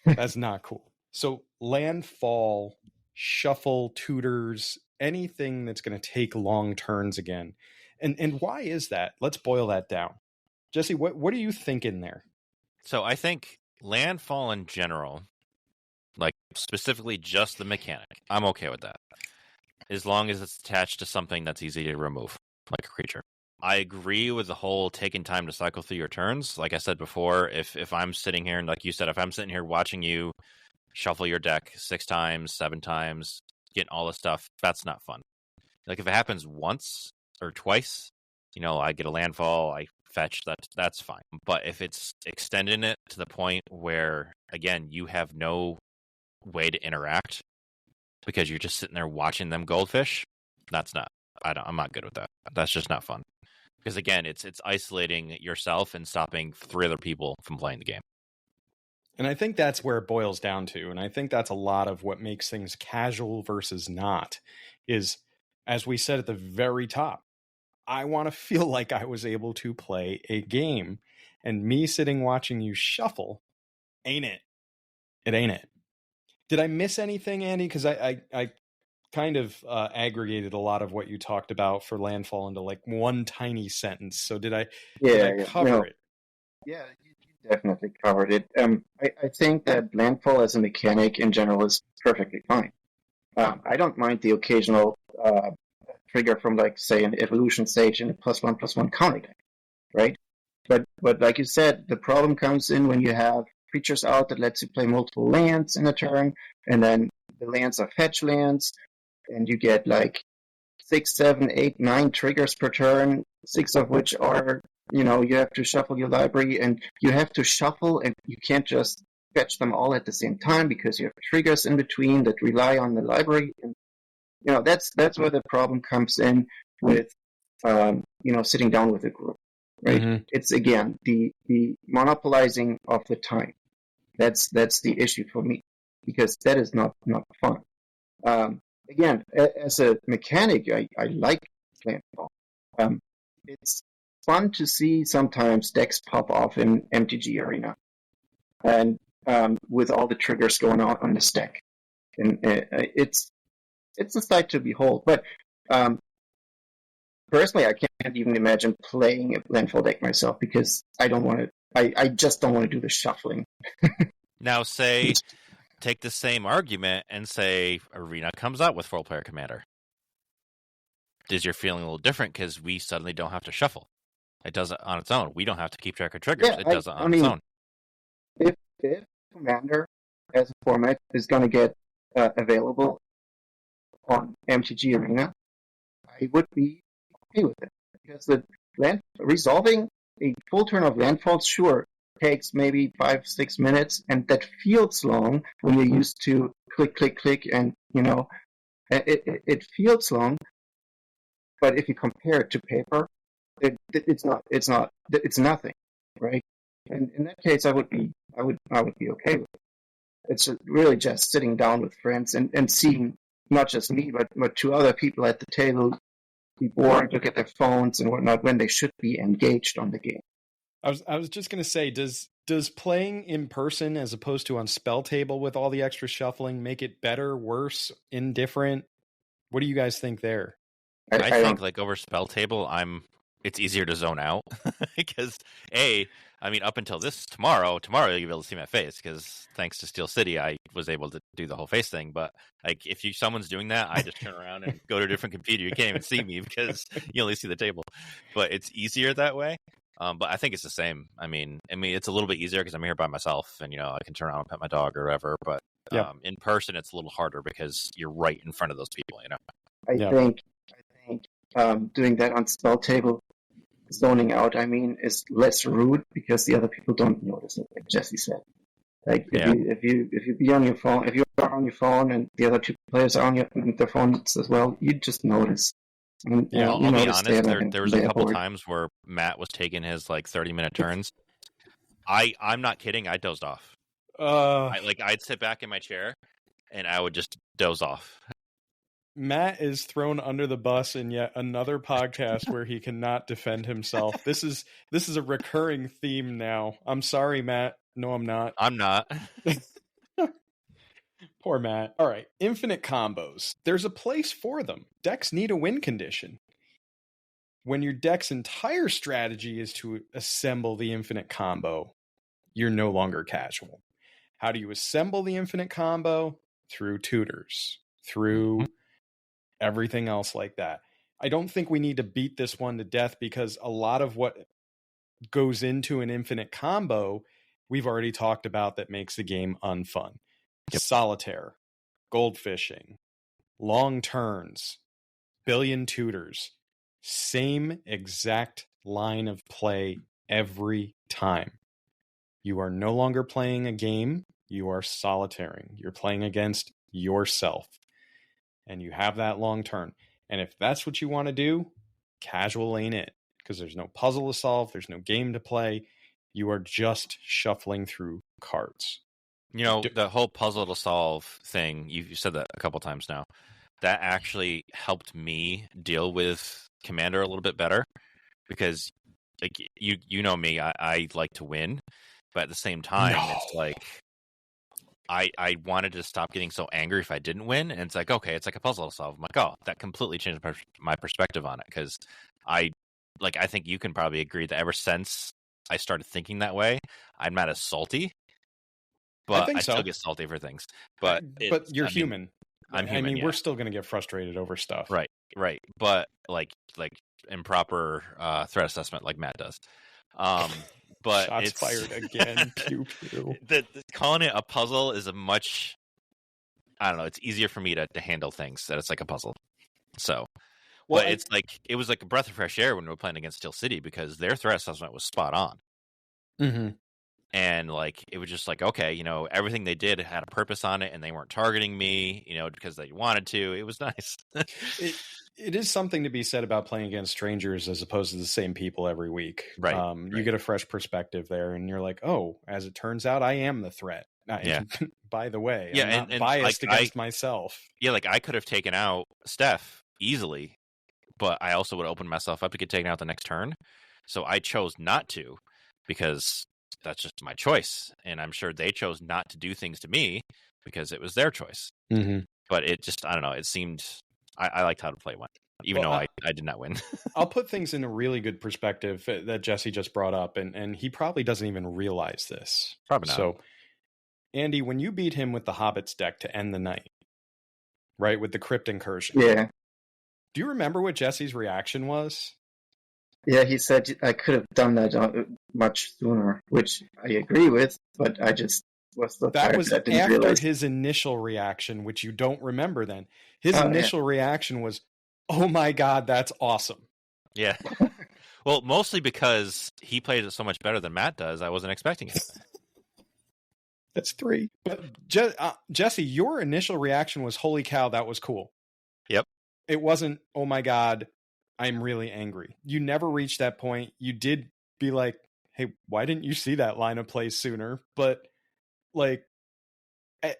S1: That's not cool. So landfall, shuffle, tutors, anything that's going to take long turns again. And why is that? Let's boil that down. Jesse, what are you thinking there?
S2: So I think landfall in general, like specifically just the mechanic, I'm okay with that. As long as it's attached to something that's easy to remove, like a creature. I agree with the whole taking time to cycle through your turns. Like I said before, if I'm sitting here, and like you said, if I'm sitting here watching you shuffle your deck 6 times, 7 times, getting all this stuff, that's not fun. Like if it happens once or twice, you know, I get a landfall, I fetch, that's fine. But if it's extending it to the point where, again, you have no way to interact because you're just sitting there watching them goldfish, I'm not good with that. That's just not fun. Because again, it's isolating yourself and stopping 3 other people from playing the game.
S1: And I think that's where it boils down to. And I think that's a lot of what makes things casual versus not is, as we said at the very top, I want to feel like I was able to play a game. And me sitting watching you shuffle ain't it. It ain't it. Did I miss anything, Andy? Because I kind of aggregated a lot of what you talked about for landfall into like one tiny sentence. So did I cover it?
S3: Yeah, you definitely covered it. I think that landfall as a mechanic in general is perfectly fine. I don't mind the occasional trigger from, like, say, an evolution stage in a +1/+1 counter deck, right? But like you said, the problem comes in when you have creatures out that lets you play multiple lands in a turn, and then the lands are fetch lands, and you get like 6, 7, 8, 9 triggers per turn, 6 of which are, you know, you have to shuffle your library, and you have to shuffle, and you can't just fetch them all at the same time because you have triggers in between that rely on the library. And, you know, that's where the problem comes in with, sitting down with a group, right? Mm-hmm. It's, again, the monopolizing of the time. That's the issue for me, because that is not fun. Again, as a mechanic, I like landfall. It's fun to see sometimes decks pop off in MTG Arena, and with all the triggers going on the stack, and it's a sight to behold. But personally, I can't even imagine playing a landfall deck myself because I don't want to. I just don't want to do the shuffling.
S2: Now, take the same argument and say Arena comes out with 4-player Commander. Is your feeling a little different because we suddenly don't have to shuffle? It does it on its own. We don't have to keep track of triggers.
S3: Yeah,
S2: it does it on its own.
S3: If Commander as a format is going to get available on MTG Arena, I would be okay with it. Because resolving a full turn of landfalls, sure, takes maybe 5-6 minutes, and that feels long when you're used to click, click, click, and, you know, It feels long, but if you compare it to paper, it's nothing, right? And in that case, I would be okay with it. It's really just sitting down with friends and seeing not just me, but two other people at the table be bored, look at their phones and whatnot when they should be engaged on the game.
S1: I was just gonna say, does playing in person as opposed to on spell table with all the extra shuffling make it better, worse, indifferent? What do you guys think there?
S2: I think like over spell table, it's easier to zone out because up until tomorrow you'll be able to see my face because thanks to Steel City, I was able to do the whole face thing. But like if someone's doing that, I just turn around and go to a different computer. You can't even see me because you only see the table. But it's easier that way. But I think it's the same. I mean, it's a little bit easier because I'm here by myself, and I can turn around and pet my dog or whatever. But in person, it's a little harder because you're right in front of those people.
S3: I think doing that on spell table, zoning out, is less rude because the other people don't notice it, like Jesse said. Like if you be on your phone, if you are on your phone and the other two players are on their phones as well, you just notice.
S2: And, I'll be honest. There was a couple times where Matt was taking his 30-minute turns. I'm not kidding. I dozed off. I'd sit back in my chair and I would just doze off.
S1: Matt is thrown under the bus in yet another podcast where he cannot defend himself. This is a recurring theme now. I'm sorry, Matt. No, I'm not.
S2: I'm not.
S1: Poor Matt. All right. Infinite combos. There's a place for them. Decks need a win condition. When your deck's entire strategy is to assemble the infinite combo, you're no longer casual. How do you assemble the infinite combo? Through tutors. Through everything else like that. I don't think we need to beat this one to death because a lot of what goes into an infinite combo, we've already talked about that makes the game unfun. Solitaire, goldfishing, long turns, billion tutors, same exact line of play every time. You are no longer playing a game, you are solitairing. You're playing against yourself. And you have that long turn. And if that's what you want to do, casual ain't it. Because there's no puzzle to solve, there's no game to play. You are just shuffling through cards.
S2: The whole puzzle to solve thing, you said that a couple times now, that actually helped me deal with Commander a little bit better. Because, you know me, I like to win. But at the same time, it's like, I wanted to stop getting so angry if I didn't win. And it's like, okay, it's like a puzzle to solve. I'm like, oh, that completely changed my perspective on it. Because I think you can probably agree that ever since I started thinking that way, I'm not as salty. But I still get salty for things. But
S1: you're human.
S2: I'm human.
S1: We're still going to get frustrated over stuff.
S2: Right. But like improper threat assessment like Matt does. But
S1: shots fired again. Pew pew.
S2: Calling it a puzzle is a much, I don't know. It's easier for me to handle things that it's like a puzzle. So, but it's like it was like a breath of fresh air when we were playing against Steel City because their threat assessment was spot on.
S1: Mm-hmm.
S2: And it was just like, okay, everything they did had a purpose on it, and they weren't targeting me, because they wanted to. It was nice.
S1: It is something to be said about playing against strangers as opposed to the same people every week.
S2: Right.
S1: You get a fresh perspective there, and you're like, oh, as it turns out, I am the threat. By the way, I'm not biased against myself.
S2: Yeah, I could have taken out Steph easily, but I also would have opened myself up to get taken out the next turn. So I chose not to because that's just my choice. And I'm sure they chose not to do things to me because it was their choice.
S1: Mm-hmm.
S2: But it just, I don't know, it seemed, I liked how to play one, even though I did not win.
S1: I'll put things in a really good perspective that Jesse just brought up, and he probably doesn't even realize this.
S2: Probably not.
S1: So, Andy, when you beat him with the Hobbits deck to end the night, right, with the Crypt Incursion.
S3: Yeah.
S1: Do you remember what Jesse's reaction was?
S3: Yeah, he said I could have done that much sooner, which I agree with, but I just was so tired
S1: that was
S3: that I didn't
S1: after
S3: realize.
S1: His initial reaction, which you don't remember then. His initial reaction was, oh my God, that's awesome.
S2: Yeah. Well, mostly because he played it so much better than Matt does, I wasn't expecting it.
S1: That's 3. But Jesse, your initial reaction was, holy cow, that was cool. it wasn't, oh my God, I'm really angry. You never reached that point. You did be like, hey, why didn't you see that line of play sooner? But like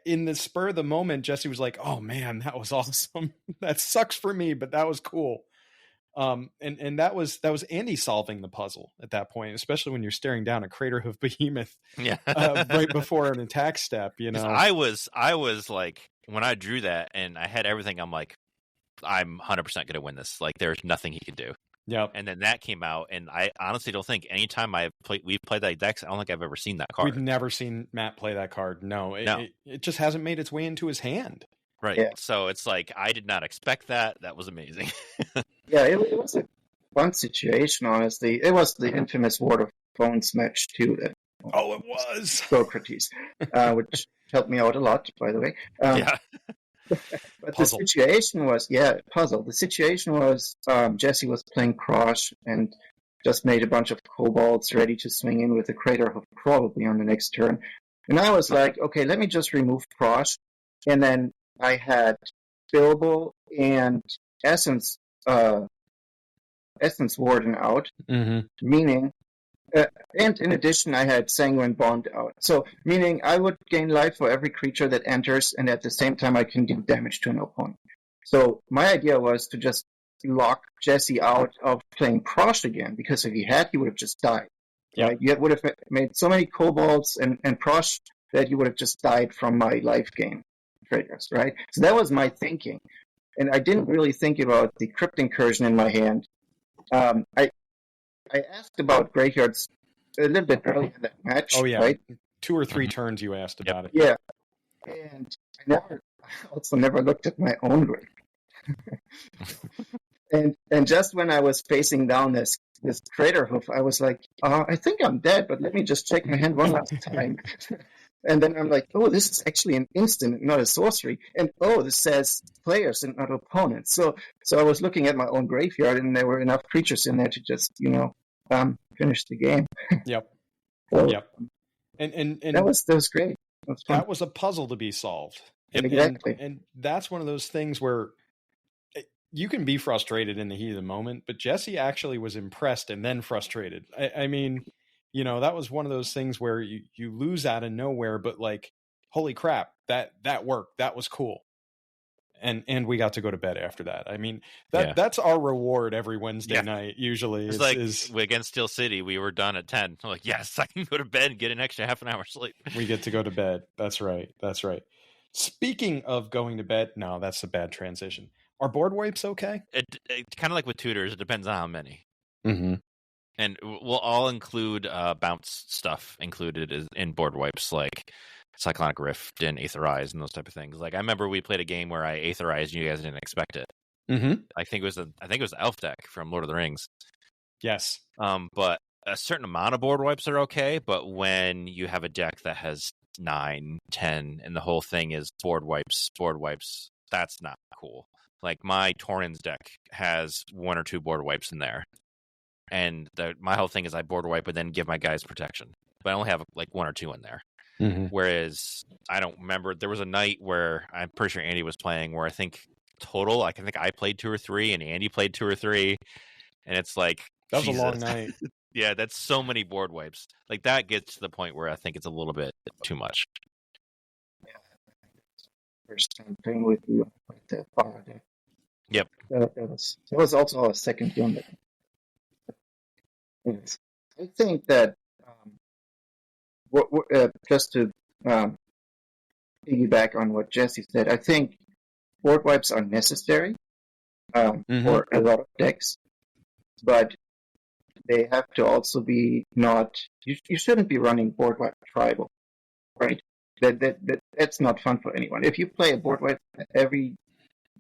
S1: in the spur of the moment, Jesse was like, oh man, that was awesome. That sucks for me, but that was cool. And that was Andy solving the puzzle at that point, especially when you're staring down a crater of behemoth
S2: Yeah.
S1: right before an attack step, you know.
S2: I was like, when I drew that and I had everything, I'm like, I'm 100% going to win this. Like, there's nothing he can do.
S1: Yep.
S2: And then that came out, and I honestly don't think anytime we've played that deck, I don't think I've ever seen that card.
S1: We've never seen Matt play that card. No. It just hasn't made its way into his hand.
S2: Right.
S3: Yeah.
S2: So it's like, I did not expect that. That was amazing.
S3: Yeah, it was a fun situation, honestly. It was the infamous Ward of Bones match, too. That,
S1: oh, it was!
S3: Socrates, which helped me out a lot, by the way.
S2: Yeah.
S3: But puzzle. The situation was, puzzle. The situation was Jesse was playing Crush and just made a bunch of kobolds ready to swing in with a Crater Hoof probably on the next turn. And I was like, okay, let me just remove Crush. And then I had Bilbo and Essence Warden out, meaning... and in addition, I had Sanguine Bond out. So, meaning I would gain life for every creature that enters, and at the same time, I can do damage to an opponent. So, my idea was to just lock Jesse out of playing Prosh again, because if he had, he would have just died.
S1: Yeah.
S3: Right? You would have made so many kobolds and Prosh that you would have just died from my life gain triggers, right? So, that was my thinking. And I didn't really think about the Crypt Incursion in my hand. I asked about graveyards a little bit earlier in that match.
S1: Oh, yeah.
S3: Right?
S1: 2 or 3 turns you asked about it.
S3: Yeah. And I also never looked at my own grave. and just when I was facing down this Crater Hoof, I was like, I think I'm dead, but let me just check my hand one last time. And then I'm like, oh, this is actually an instant, not a sorcery. And this says players and not opponents. So I was looking at my own graveyard, and there were enough creatures in there to just, finish the game.
S1: Yep.
S3: So,
S1: yep. And
S3: that was great.
S1: That was a puzzle to be solved.
S3: Exactly.
S1: And that's one of those things where you can be frustrated in the heat of the moment, but Jesse actually was impressed and then frustrated. I mean, that was one of those things where you lose out of nowhere, but like, holy crap, that worked. That was cool. And we got to go to bed after that. I mean, that's our reward every Wednesday night, usually.
S2: It's like against Steel City, we were done at 10. I'm like, yes, I can go to bed and get an extra half an hour sleep.
S1: We get to go to bed. That's right. Speaking of going to bed, no, that's a bad transition. Are board wipes okay?
S2: It kind of like with tutors, it depends on how many.
S1: Mm-hmm.
S2: And we'll all include bounce stuff included in board wipes, like Cyclonic Rift and Aetherize and those type of things. Like, I remember we played a game where I Aetherized and you guys didn't expect it.
S1: Mm-hmm.
S2: I think it was the Elf deck from Lord of the Rings.
S1: Yes.
S2: But a certain amount of board wipes are okay, but when you have a deck that has 9, 10, and the whole thing is board wipes, that's not cool. Like, my Torrens deck has 1 or 2 board wipes in there. And my whole thing is I board wipe and then give my guys protection. But I only have like 1 or 2 in there.
S1: Mm-hmm.
S2: Whereas I don't remember, there was a night where I'm pretty sure Andy was playing where I think total, I think I played 2 or 3 and Andy played 2 or 3. And it's like,
S1: that was
S2: Jesus.
S1: a long night.
S2: Yeah, that's so many board wipes. Like, that gets to the point where I think it's a little bit too much.
S3: Yeah. First time playing with you like that far there.
S2: Yep.
S3: That was also our second unit. Yes. I think that just to piggyback on what Jesse said, I think board wipes are necessary for a lot of decks, but they have to also be not. You shouldn't be running board wipe tribal, right? That's not fun for anyone. If you play a board wipe every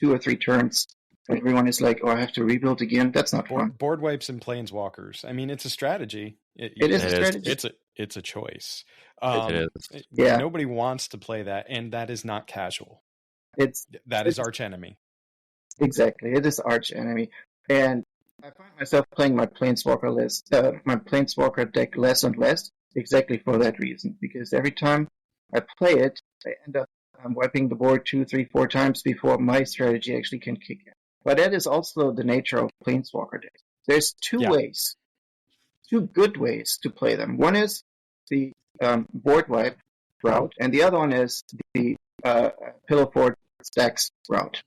S3: 2 or 3 turns, everyone is like, "Oh, I have to rebuild again." That's not fun.
S1: Board wipes and planeswalkers. I mean, it's a strategy.
S3: It is a strategy.
S1: It's a choice.
S2: It is.
S3: Yeah.
S1: Nobody wants to play that, and that is not casual. That is arch enemy.
S3: Exactly, it is arch enemy, and I find myself playing my planeswalker deck less and less, exactly for that reason. Because every time I play it, I end up wiping the board 2, 3, 4 times before my strategy actually can kick in. But that is also the nature of Planeswalker decks. There's two good ways to play them. One is the board wipe route, and the other one is the Pillow Fort Stax route.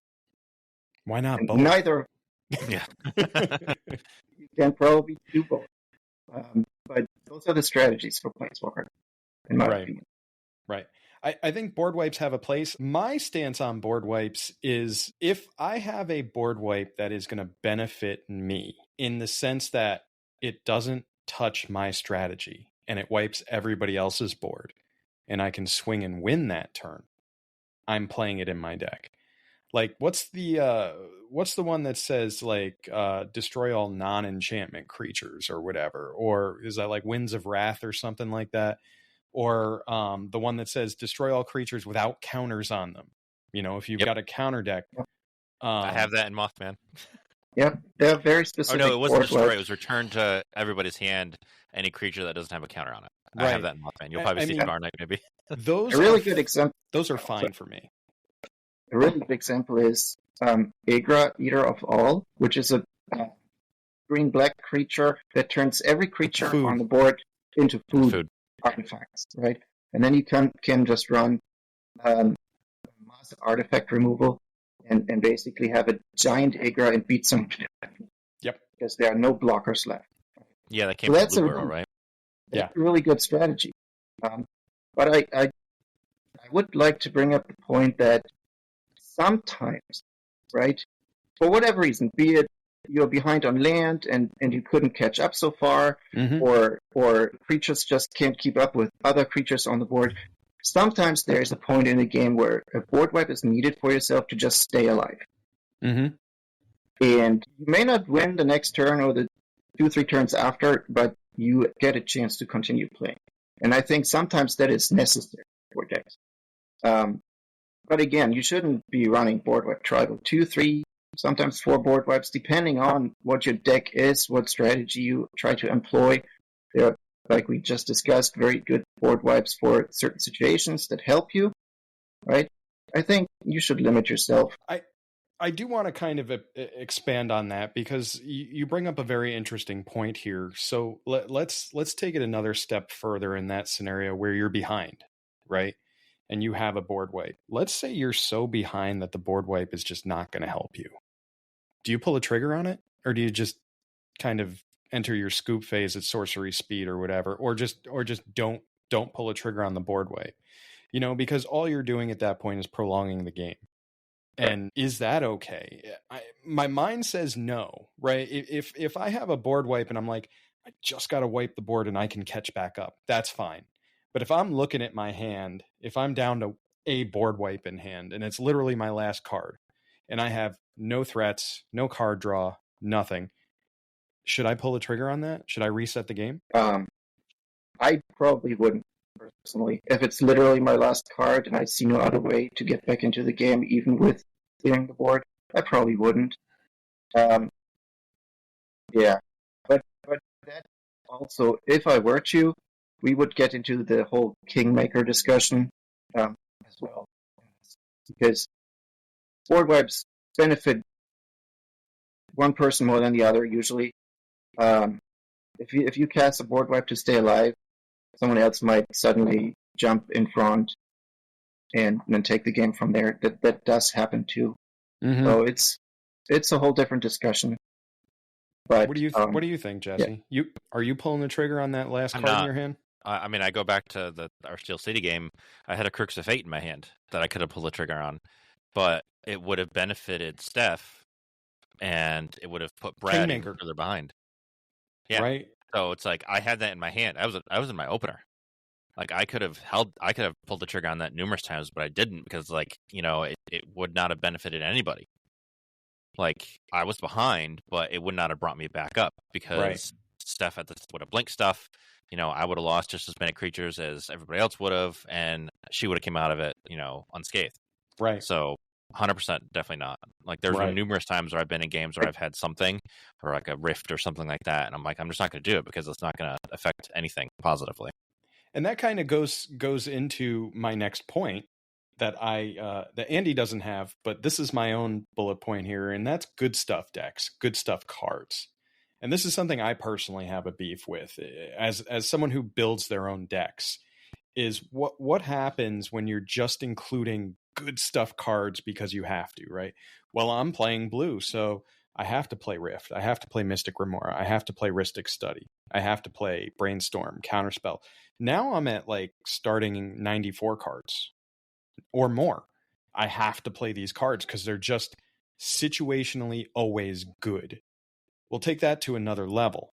S1: Why not
S3: And
S1: both?
S3: neither.
S2: Yeah.
S3: You can probably do both. But those are the strategies for Planeswalker, in my opinion.
S1: Right. I think board wipes have a place. My stance on board wipes is if I have a board wipe that is going to benefit me in the sense that it doesn't touch my strategy and it wipes everybody else's board and I can swing and win that turn, I'm playing it in my deck. Like what's the one that says like destroy all non-enchantment creatures or whatever, or is that like Winds of Wrath or something like that? Or the one that says destroy all creatures without counters on them. You know, if you've got a counter deck.
S2: I have that in Mothman.
S3: Yep, they're very specific.
S2: Oh no, it wasn't destroy. It was return to everybody's hand any creature that doesn't have a counter on it. I have that in Mothman. You'll probably see it Dark Knight maybe.
S1: Those
S3: a really good example.
S1: Those are fine for me.
S3: A really good example is Agra, Eater of All, which is a green-black creature that turns every creature on the board into food artifacts, right? And then you can just run massive artifact removal and basically have a giant Agra and beat some.
S1: Yep.
S3: Because there are no blockers left.
S2: Yeah, that came from Blue Burrow, right?
S3: That's a really good strategy. But I would like to bring up the point that sometimes, right, for whatever reason, be it you're behind on land and you couldn't catch up so far, or creatures just can't keep up with other creatures on the board, sometimes there's a point in the game where a board wipe is needed for yourself to just stay alive. And you may not win the next turn or the 2-3 turns after, but you get a chance to continue playing. And I think sometimes that is necessary for decks. But again, you shouldn't be running board wipe tribal 2, 3, sometimes 4 board wipes, depending on what your deck is, what strategy you try to employ. There are, like we just discussed, very good board wipes for certain situations that help you, right? I think you should limit yourself.
S1: I do want to kind of expand on that because you bring up a very interesting point here. So let's take it another step further in that scenario where you're behind, right? And you have a board wipe. Let's say you're so behind that the board wipe is just not going to help you. Do you pull a trigger on it, or do you just kind of enter your scoop phase at sorcery speed or whatever, or just don't pull a trigger on the board wipe? You know, because all you're doing at that point is prolonging the game. And is that okay? My mind says no, right? If I have a board wipe and I'm like, I just got to wipe the board and I can catch back up, that's fine. But if I'm looking at my hand, if I'm down to a board wipe in hand and it's literally my last card and I have no threats, no card draw, nothing, should I pull the trigger on that? Should I reset the game?
S3: I probably wouldn't, personally. If it's literally my last card and I see no other way to get back into the game, even with clearing the board, I probably wouldn't. Yeah. But that also, if I were to, we would get into the whole Kingmaker discussion as well. Because board wipes benefit one person more than the other, usually. If you cast a board wipe to stay alive, someone else might suddenly jump in front and then take the game from there. That does happen too. So it's a whole different discussion. But
S1: what do you think, Jesse?
S3: Yeah.
S1: Are you pulling the trigger on that last card in your hand?
S2: I mean, I go back to our Steel City game. I had a Crux of Fate in my hand that I could have pulled the trigger on, but it would have benefited Steph, and it would have put Brad further behind. Yeah, right. So it's like I had that in my hand. I was in my opener. Like I could have pulled the trigger on that numerous times, but I didn't because, like, you know, it would not have benefited anybody. Like I was behind, but it would not have brought me back up because Steph would have blinked stuff. You know, I would have lost just as many creatures as everybody else would have, and she would have come out of it, you know, unscathed.
S1: Right.
S2: So 100% definitely not. Like there's been numerous times where I've been in games where I've had something or like a rift or something like that, and I'm like, I'm just not going to do it because it's not going to affect anything positively.
S1: And that kind of goes into my next point that that Andy doesn't have, but this is my own bullet point here, and that's good stuff decks, good stuff cards. And this is something I personally have a beef with as someone who builds their own decks, is what happens when you're just including good stuff cards because you have to, right? Well, I'm playing blue, so I have to play Rift. I have to play Mystic Remora. I have to play Rhystic Study. I have to play Brainstorm, Counterspell. Now I'm at like starting 94 cards or more. I have to play these cards because they're just situationally always good. We'll take that to another level.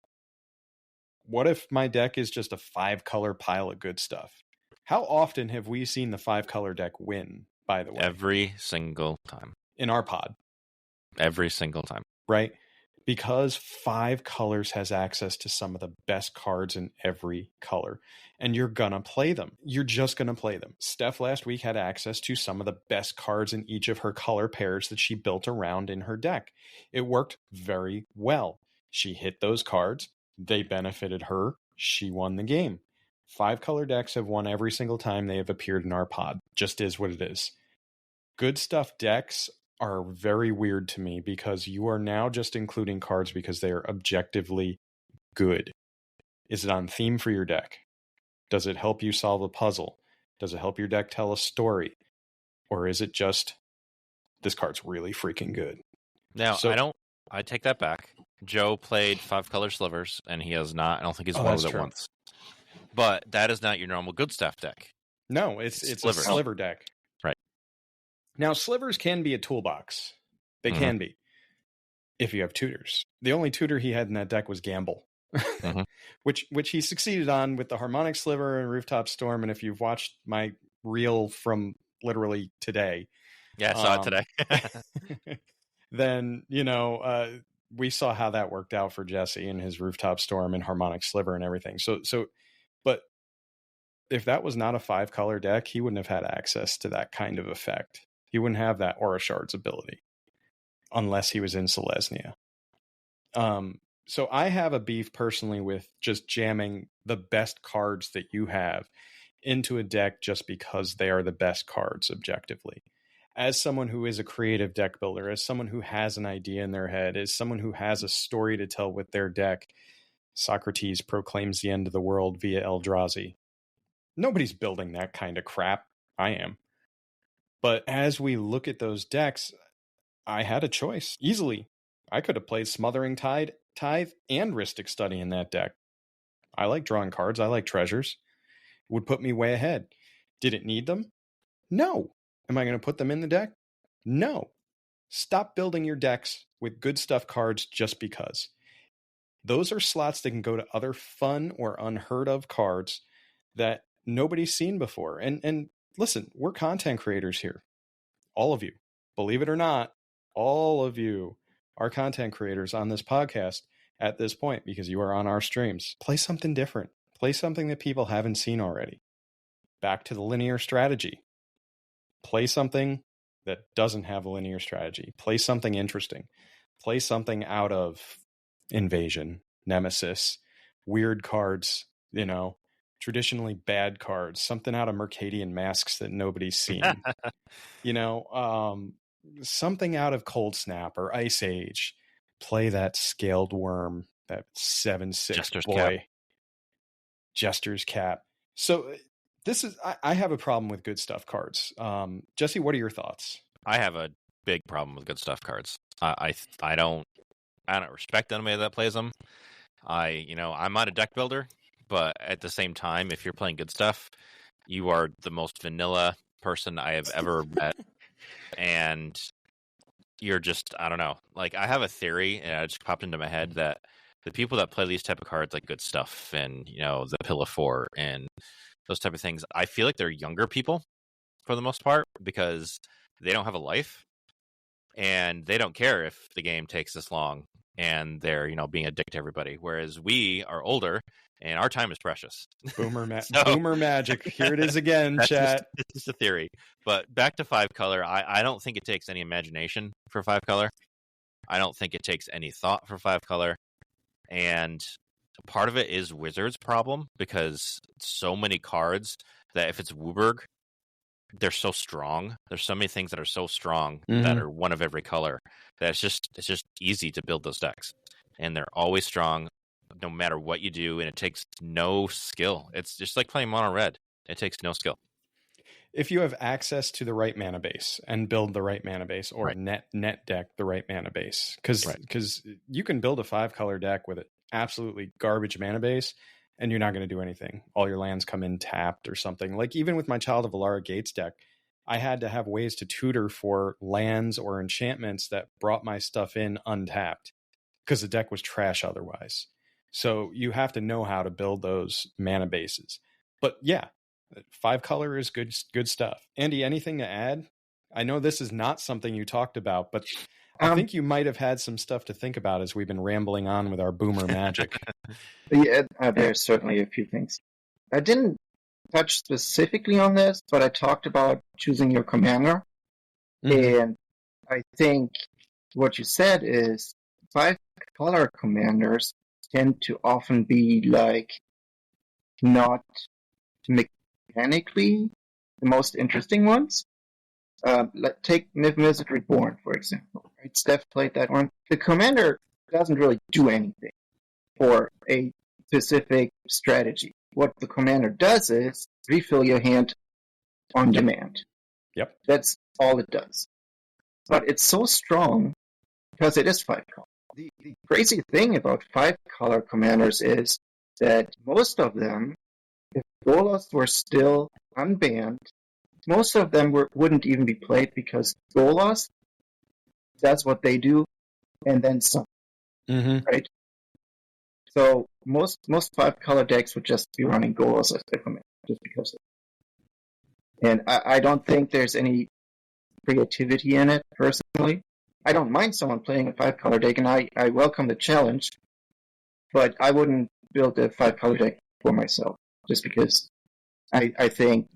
S1: What if my deck is just a 5-color pile of good stuff? How often have we seen the 5-color deck win, by the way?
S2: Every single time.
S1: In our pod.
S2: Every single time.
S1: Right? Because 5 colors has access to some of the best cards in every color. And you're going to play them. You're just going to play them. Steph last week had access to some of the best cards in each of her color pairs that she built around in her deck. It worked very well. She hit those cards. They benefited her. She won the game. 5-color decks have won every single time they have appeared in our pod. Just is what it is. Good stuff decks are very weird to me because you are now just including cards because they are objectively good. Is it on theme for your deck? Does it help you solve a puzzle? Does it help your deck tell a story? Or is it just, this card's really freaking good?
S2: Now, I take that back. Joe played 5-color slivers, and he has not, I don't think he's won with it once. But that is not your normal good stuff deck.
S1: No, it's a sliver deck.
S2: Right.
S1: Now, slivers can be a toolbox. They can be. If you have tutors. The only tutor he had in that deck was Gamble. which he succeeded on with the Harmonic Sliver and Rooftop Storm. And if you've watched my reel from literally today.
S2: Yeah, I saw it today.
S1: Then, we saw how that worked out for Jesse and his Rooftop Storm and Harmonic Sliver and everything. But if that was not a 5-color deck, he wouldn't have had access to that kind of effect. He wouldn't have that Aura Shards ability unless he was in Selesnya. So I have a beef personally with just jamming the best cards that you have into a deck just because they are the best cards objectively. As someone who is a creative deck builder, as someone who has an idea in their head, as someone who has a story to tell with their deck, Socrates proclaims the end of the world via Eldrazi. Nobody's building that kind of crap. I am. But as we look at those decks, I had a choice. Easily. I could have played Smothering Tithe and Rhystic Study in that deck. I like drawing cards. I like treasures. It would put me way ahead. Did it need them? No. Am I going to put them in the deck? No. Stop building your decks with good stuff cards just because. Those are slots that can go to other fun or unheard of cards that nobody's seen before. And listen, we're content creators here. All of you. Believe it or not, all of you are content creators on this podcast at this point because you are on our streams. Play something different. Play something that people haven't seen already. Back to the linear strategy. Play something that doesn't have a linear strategy. Play something interesting. Play something out of Invasion, Nemesis, weird cards, traditionally bad cards, something out of Mercadian Masks that nobody's seen. Something out of Cold Snap or Ice Age. Play that Scaled Worm, that 7/6
S2: Jester's
S1: boy.
S2: Cap.
S1: Jester's Cap. So this is, I have a problem with good stuff cards. Jesse, what are your thoughts?
S2: I have a big problem with good stuff cards. I don't respect anybody that plays them. I'm not a deck builder, but at the same time, if you're playing good stuff, you are the most vanilla person I have ever met. And you're just, I don't know. Like, I have a theory, and it just popped into my head that the people that play these type of cards, like good stuff and, the Pillow Fort and those type of things, I feel like they're younger people for the most part because they don't have a life and they don't care if the game takes this long and they're, being a dick to everybody. Whereas we are older and our time is precious.
S1: Boomer magic. Here it is again, chat.
S2: It's just a theory. But back to 5-color, I don't think it takes any imagination for 5-color. I don't think it takes any thought for 5-color. And part of it is Wizards' problem because so many cards that if it's Wooburg, they're so strong. There's so many things that are so strong
S1: Mhm.
S2: that are one of every color that it's just easy to build those decks, and they're always strong, no matter what you do, and it takes no skill. It's just like playing mono red. It takes no skill.
S1: If you have access to the right mana base and build the right mana base, or
S2: Right.
S1: net deck the right mana base, because you can build a 5-color deck with an absolutely garbage mana base, and you're not going to do anything. All your lands come in tapped or something. Like even with my Child of Alara Gates deck, I had to have ways to tutor for lands or enchantments that brought my stuff in untapped because the deck was trash otherwise. So you have to know how to build those mana bases. But yeah, 5-color is good stuff. Andy, anything to add? I know this is not something you talked about, but I think you might have had some stuff to think about as we've been rambling on with our boomer magic.
S3: Yeah, there's certainly a few things. I didn't touch specifically on this, but I talked about choosing your commander.
S1: Mhm.
S3: And I think what you said is 5-color commanders tend to often be like not mechanically the most interesting ones. Take Niv Mizzet Reborn, for example. Right? Steph played that one. The commander doesn't really do anything for a specific strategy. What the commander does is refill your hand on demand.
S1: Yep.
S3: That's all it does. But it's so strong because it is 5-color. The crazy thing about 5-color commanders is that most of them, if Golos were still unbanned, most of them wouldn't even be played because Golos does what they do and then some.
S1: Mm-hmm.
S3: Right? So most 5-color decks would just be running Golos as their commander, just because of it. And I don't think there's any creativity in it, personally. I don't mind someone playing a 5-color deck, and I welcome the challenge, but I wouldn't build a 5-color deck for myself, just because I think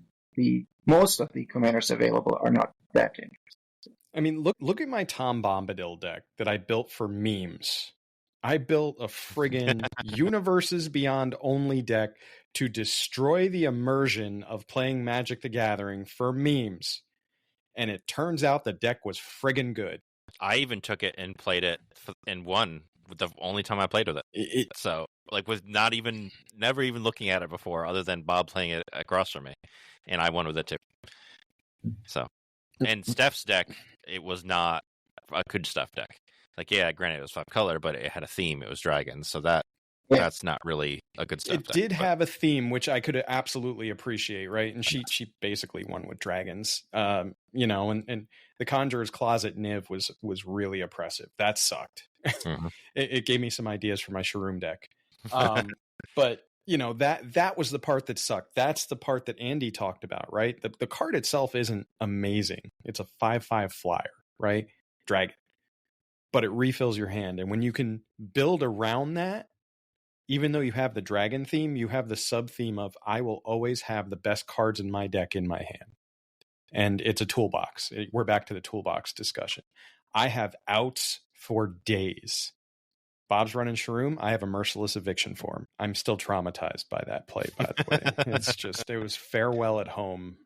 S3: most of the commanders available are not that interesting.
S1: I mean, look at my Tom Bombadil deck that I built for memes. I built a friggin' Universes Beyond only deck to destroy the immersion of playing Magic the Gathering for memes. And it turns out the deck was friggin' good.
S2: I even took it and played it and won the only time I played with it. So, like, was never even looking at it before, other than Bob playing it across from me, and I won with it too. So, and Steph's deck, it was not a good stuff deck. Like, yeah, granted it was 5-color, but it had a theme. It was dragons, so that's not really a good stuff
S1: It
S2: deck.
S1: did have a theme, which I could absolutely appreciate, right? And she basically won with dragons, and the Conjurer's Closet Niv was really oppressive. That sucked.
S2: Mm-hmm.
S1: It gave me some ideas for my Shroom deck, but that was the part that sucked. That's the part that Andy talked about, right? The card itself isn't amazing. It's a 5/5 flyer, right? Dragon, but it refills your hand, and when you can build around that. Even though you have the dragon theme, you have the sub theme of I will always have the best cards in my deck in my hand. And it's a toolbox. We're back to the toolbox discussion. I have outs for days. Bob's running Shroom. I have a merciless eviction for him. I'm still traumatized by that play, by the way. It was farewell at home,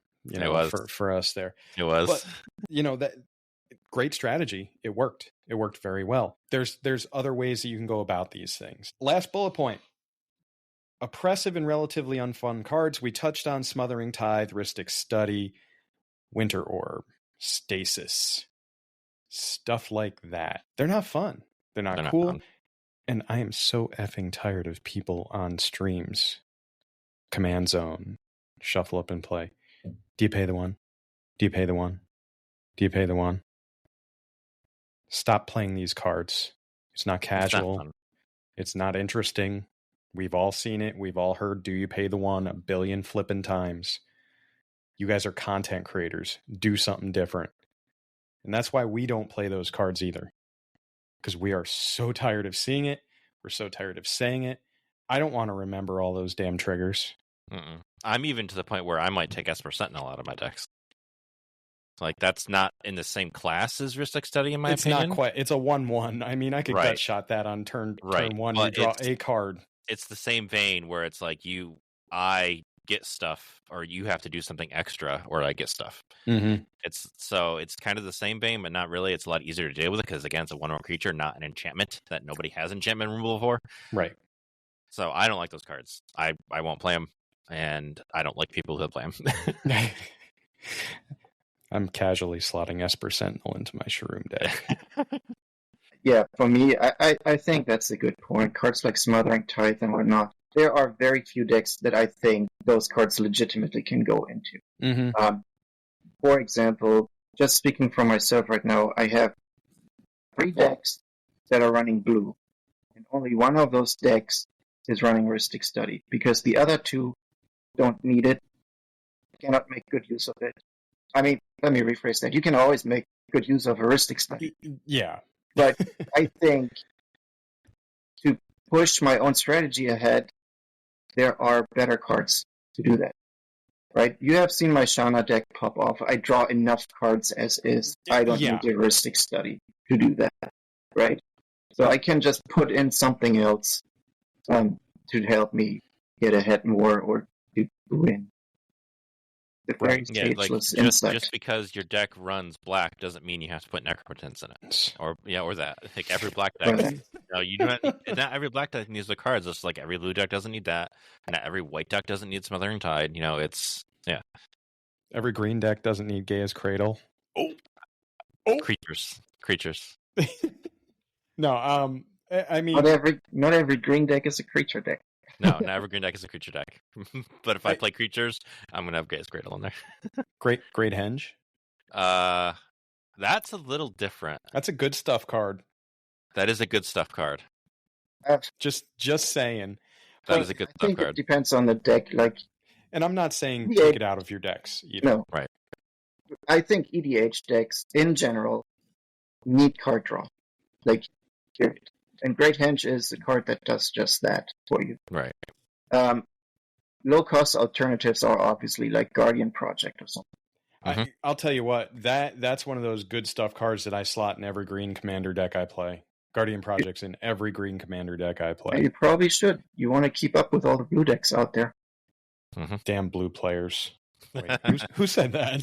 S1: for us there.
S2: It was.
S1: But, that great strategy. It worked. It worked very well. There's other ways that you can go about these things. Last bullet point. Oppressive and relatively unfun cards. We touched on Smothering Tithe, Rhystic Study, Winter Orb, Stasis. Stuff like that. They're not fun. They're not cool. Not fun. And I am so effing tired of people on streams. Command Zone. Shuffle up and play. Do you pay the one? Do you pay the one? Do you pay the one? Stop playing these cards. It's not casual. It's not interesting. We've all seen it. We've all heard do you pay the one a billion flipping times. You guys are content creators. Do something different. And that's why we don't play those cards either. Because we are so tired of seeing it. We're so tired of saying it. I don't want to remember all those damn triggers.
S2: Mm-mm. I'm even to the point where I might take Esper Sentinel out of my decks. Like, that's not in the same class as Rhystic Study, in my opinion.
S1: It's not quite. It's a 1/1. I mean, I could gut shot that on turn one. But you draw a card.
S2: It's the same vein where it's like I get stuff, or you have to do something extra, or I get stuff.
S1: Mm-hmm.
S2: It's kind of the same vein, but not really. It's a lot easier to deal with it because again, it's a 1/1 creature, not an enchantment that nobody has enchantment removal for.
S1: Right.
S2: So I don't like those cards. I won't play them, and I don't like people who play them.
S1: I'm casually slotting Esper Sentinel into my Shroom deck.
S3: Yeah, for me, I think that's a good point. Cards like Smothering Tithe and whatnot. There are very few decks that I think those cards legitimately can go into.
S1: Mm-hmm.
S3: For example, just speaking for myself right now, I have 3 decks that are running blue, and only one of those decks is running Heuristic Study, because the other 2 don't need it, cannot make good use of it. I mean, let me rephrase that. You can always make good use of Heuristic Study.
S1: Yeah.
S3: But I think to push my own strategy ahead, there are better cards to do that. Right? You have seen my Shana deck pop off. I draw enough cards as is. I don't need the Heuristic Study to do that. Right? So I can just put in something else to help me get ahead more or to win. The very stageless insight.
S2: Just because your deck runs black doesn't mean you have to put Necropotence in it, or that. Like every black deck, not every black deck needs the cards. Just like every blue deck doesn't need that, and not every white deck doesn't need Smothering Tide. It's
S1: Every green deck doesn't need Gaia's Cradle. Oh.
S2: Creatures.
S1: No, I mean,
S3: not every green deck is a creature deck.
S2: No, not every green deck is a creature deck. But if I play creatures, I'm gonna have Gaia's Cradle in there.
S1: Great Henge.
S2: That's a little different.
S1: That's a good stuff card.
S2: That is a good stuff card.
S1: Just saying.
S2: That is a good stuff card.
S3: It depends on the deck.
S1: And I'm not saying take it out of your decks either.
S3: No.
S2: Right.
S3: I think EDH decks in general need card draw. Period. And Great Henge is a card that does just that for you.
S2: Right.
S3: Low-cost alternatives are obviously like Guardian Project or something.
S1: I'll tell you what, that's one of those good stuff cards that I slot in every green commander deck I play. Guardian Project's in every green commander deck I play.
S3: You probably should. You want to keep up with all the blue decks out there.
S2: Mm-hmm.
S1: Damn blue players. Wait, who said that?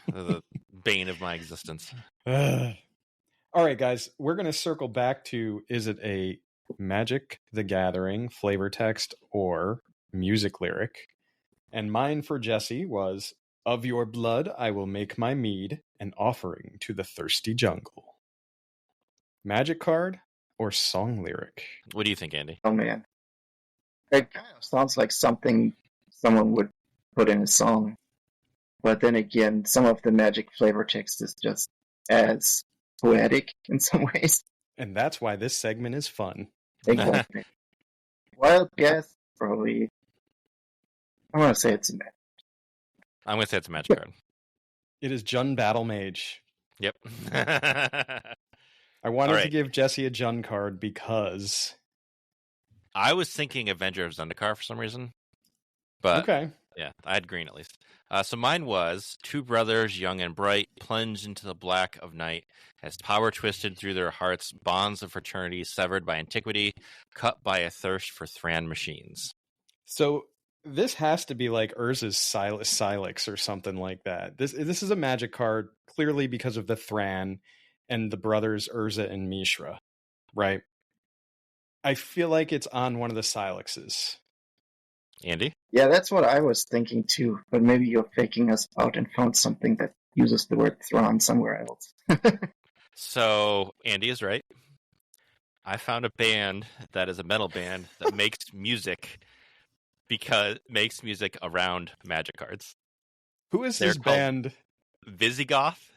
S2: The bane of my existence.
S1: All right, guys, we're going to circle back to, is it a Magic the Gathering flavor text or music lyric? And mine for Jesse was, of your blood I will make my mead, an offering to the thirsty jungle. Magic card or song lyric?
S2: What do you think, Andy?
S3: Oh, man. It kind of sounds like something someone would put in a song. But then again, some of the Magic flavor text is just as poetic in some ways.
S1: And that's why this segment is fun.
S3: Exactly. Wild guess, probably. I want to say it's a Magic.
S2: I'm going to say it's a Magic card.
S1: It is Jund Battle Mage.
S2: Yep.
S1: I wanted to give Jesse a Jund card because
S2: I was thinking Avenger of Zendikar for some reason. But
S1: okay.
S2: Yeah, I had green at least. So mine was, 2 brothers, young and bright, plunged into the black of night, as power twisted through their hearts, bonds of fraternity severed by antiquity, cut by a thirst for Thran machines.
S1: So this has to be like Urza's Silex or something like that. This is a Magic card, clearly because of the Thran and the brothers Urza and Mishra, right? I feel like it's on one of the Silexes.
S2: Andy?
S3: Yeah, that's what I was thinking too, but maybe you're faking us out and found something that uses the word Thrawn somewhere else.
S2: So, Andy is right. I found a band that is a metal band that makes music around Magic cards.
S1: Who is this band?
S2: Visigoth.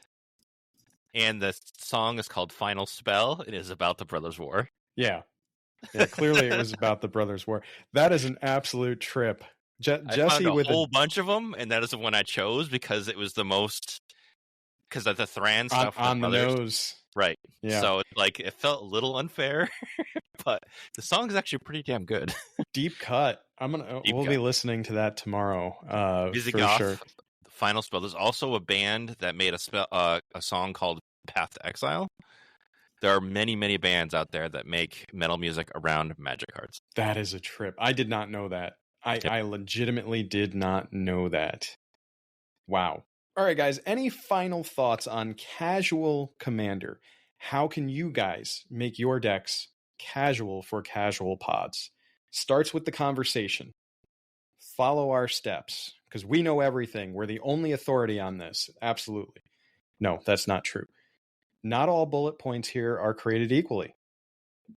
S2: And the song is called Final Spell. It is about the Brothers' War.
S1: Yeah, clearly it was about the Brothers' War. That is an absolute trip. Jesse
S2: I found
S1: with
S2: a whole bunch of them, and that is the one I chose because it was the most, because of the Thran stuff
S1: on the
S2: brothers.
S1: nose,
S2: right?
S1: Yeah.
S2: So it felt a little unfair, but the song is actually pretty damn good.
S1: Deep cut. We'll be listening to that tomorrow. For sure.
S2: Final Spell. There's also a band that made a song called Path to Exile. There are many, many bands out there that make metal music around Magic cards.
S1: That is a trip. I did not know that. I legitimately did not know that. Wow. All right, guys, any final thoughts on Casual Commander? How can you guys make your decks casual for casual pods? Starts with the conversation. Follow our steps, because we know everything. We're the only authority on this. Absolutely. No, that's not true. Not all bullet points here are created equally,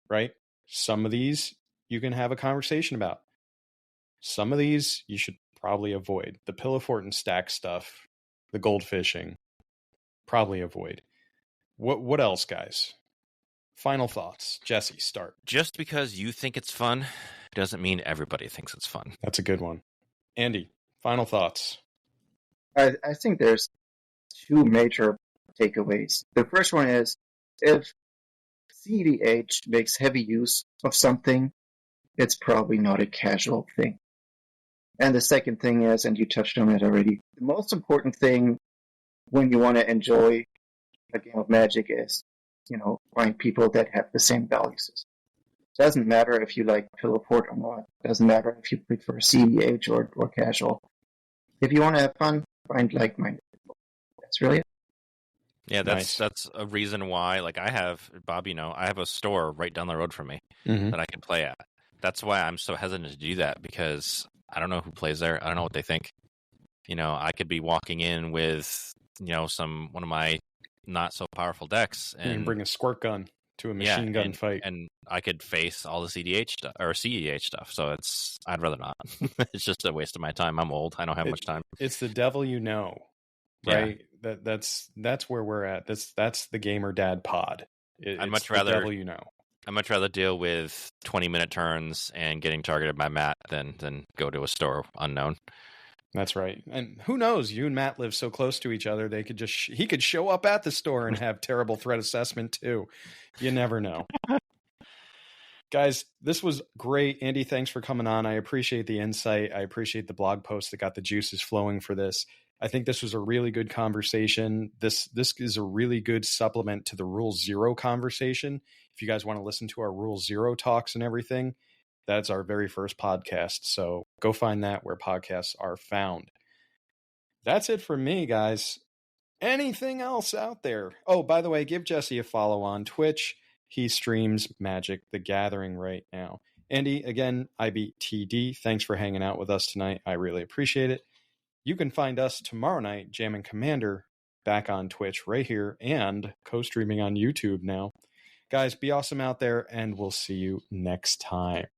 S1: right? Some of these you can have a conversation about. Some of these you should probably avoid. The Pillow Fort and Stax stuff, the gold fishing, probably avoid. What else, guys? Final thoughts. Jesse, start.
S2: Just because you think it's fun doesn't mean everybody thinks it's fun.
S1: That's a good one. Andy, final thoughts.
S3: I think there's two major takeaways. The first one is, if CDH makes heavy use of something, it's probably not a casual thing. And the second thing is, and you touched on it already, the most important thing when you want to enjoy a game of Magic is, find people that have the same values. It doesn't matter if you like Pillow Fort or not. It doesn't matter if you prefer CDH or casual. If you want to have fun, find like-minded people. That's really it.
S2: Yeah, that's a reason why, like I have a store right down the road from me that I can play at. That's why I'm so hesitant to do that, because I don't know who plays there. I don't know what they think. I could be walking in with, one of my not so powerful decks, and
S1: you can bring a squirt gun to a machine gun fight,
S2: and I could face all the CDH stuff or CEH stuff. So I'd rather not. It's just a waste of my time. I'm old. I don't have much time.
S1: It's the devil, right? Yeah. That's where we're at. That's the Gamer Dad pod.
S2: I'd much rather deal with 20-minute turns and getting targeted by Matt than go to a store unknown.
S1: That's right. And who knows? You and Matt live so close to each other. They could he could show up at the store and have terrible threat assessment too. You never know. Guys, this was great. Andy, thanks for coming on. I appreciate the insight. I appreciate the blog post that got the juices flowing for this. I think this was a really good conversation. This is a really good supplement to the Rule Zero conversation. If you guys want to listen to our Rule Zero talks and everything, that's our very first podcast. So go find that where podcasts are found. That's it for me, guys. Anything else out there? Oh, by the way, give Jesse a follow on Twitch. He streams Magic the Gathering right now. Andy, again, IBTD, thanks for hanging out with us tonight. I really appreciate it. You can find us tomorrow night, Jammin' Commander, back on Twitch right here and co-streaming on YouTube now. Guys, be awesome out there, and we'll see you next time.